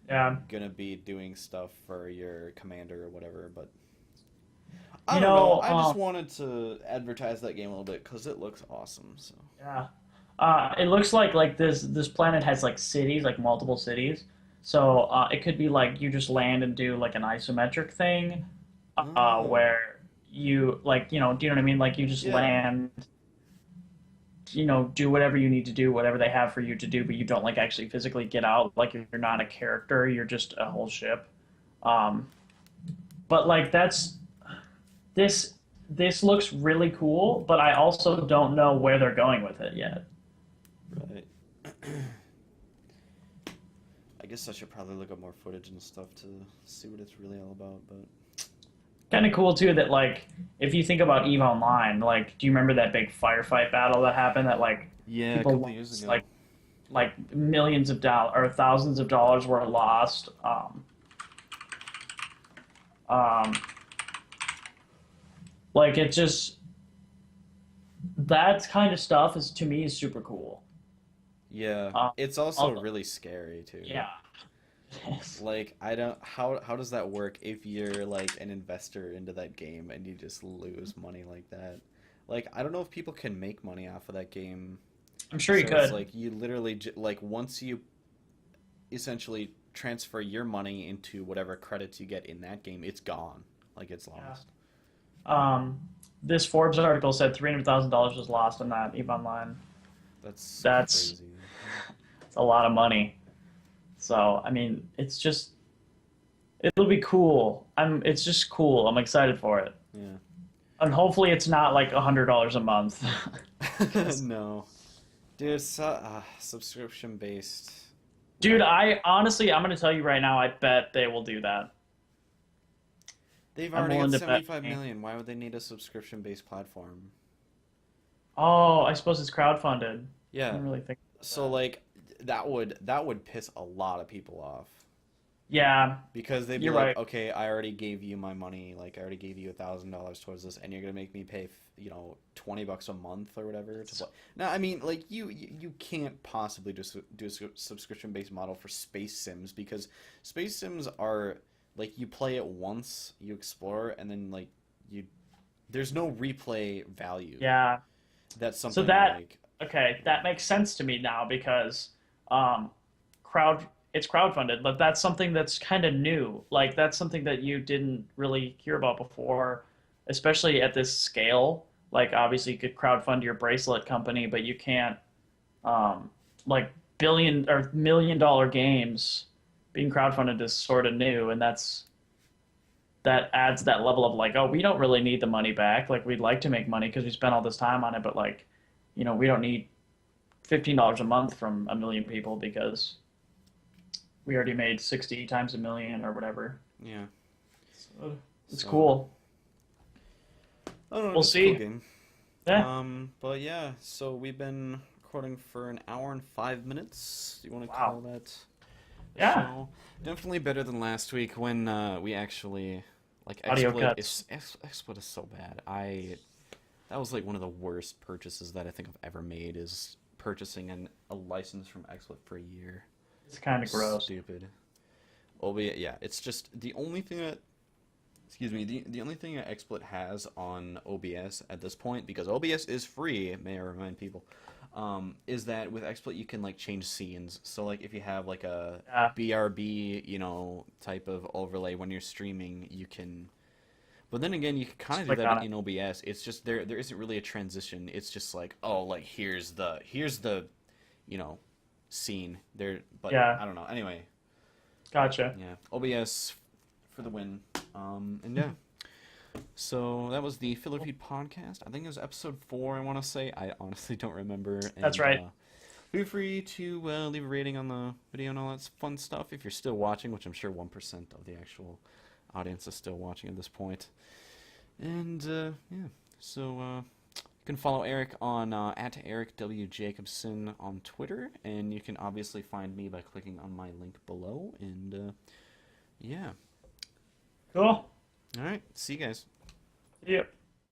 gonna be doing stuff for your commander or whatever, but I don't know. I just wanted to advertise that game a little bit because it looks awesome. So yeah. It looks like this planet has cities, multiple cities. So it could be you just land and do an isometric thing, where you do you know what I mean? You just land, do whatever you need to do, whatever they have for you to do, but you don't actually physically get out. You're not a character, you're just a whole ship. But this looks really cool, but I also don't know where they're going with it yet. Right. I guess I should probably look up more footage and stuff to see what it's really all about, but kind of cool too that if you think about EVE Online, do you remember that big firefight battle that happened that yeah, people a couple years ago. Millions of dollars or thousands of dollars were lost. It just that kind of stuff is to me is super cool. Yeah, it's also really scary too. Yeah. I don't how does that work if you're an investor into that game and you just lose money like that? I don't know if people can make money off of that game. I'm sure you could. It's you literally once you essentially transfer your money into whatever credits you get in that game, it's gone. It's lost. Yeah. This Forbes article said $300,000 was lost on that EVE Online. That's crazy. It's a lot of money. So I mean, it'll be cool. It's just cool. I'm excited for it. Yeah. And hopefully it's not $100 a month. No. Dude, subscription based. Dude, I'm gonna tell you right now, I bet they will do that. They've I'm already willing got to bet. 75 million. Why would they need a subscription-based platform? Oh, I suppose it's crowdfunded. I Yeah. didn't really think So about that. like that would piss a lot of people off Yeah, because they'd be you're like, right. okay, I already gave you my money, like I already gave you $1,000 towards this, and you're gonna make me pay, $20 a month or whatever to play. Now, I mean, like you can't possibly just do a subscription-based model for space sims because space sims are like you play it once, you explore, and then like you there's no replay value. Yeah. That's So something that like okay, yeah. that makes sense to me now because um it's crowdfunded, but that's something that's kind of new. Like that's something that you didn't really hear about before, especially at this scale. Like obviously you could crowdfund your bracelet company, but you can't um like billion or $1 million games being crowdfunded is sort of new, and that adds that level of like, oh, we don't really need the money back. Like we'd like to make money because we spent all this time on it, but like, we don't need $15 a month from a million people because we already made 60 times a million or whatever. Yeah. So it's So cool. I don't know, We'll just a cool see. game. Yeah, But yeah, so we've been recording for an hour and 5 minutes. Do you want to call wow. that a Yeah, show? Definitely better than last week when we actually like audio XSplit cuts. is XSplit is so bad. That was like one of the worst purchases that I think I've ever made is purchasing a license from XSplit for a year. It's kind of gross. Stupid. Albeit, yeah, it's just the only thing that excuse me, the only thing that XSplit has on OBS at this point, because OBS is free, may I remind people, is that with XSplit you can like change scenes. So like if you have like a Yeah, BRB, type of overlay when you're streaming, you can. But then again, you can kind just of do click that on it. in OBS. It's just there isn't really a transition. It's just like, oh, like here's the, you know, scene there. But Yeah, I don't know. Anyway, gotcha. yeah, OBS for the win. And yeah. So that was the Filler Feed podcast. I think it was episode 4, I want to say. I honestly don't remember. That's And right. feel free to leave a rating on the video and all that fun stuff if you're still watching, which I'm sure 1% of the actual audience is still watching at this point. And yeah, so you can follow Eric on at Eric W. Jacobson on Twitter, and you can obviously find me by clicking on my link below. And yeah. Cool. All right. See you guys. Yep.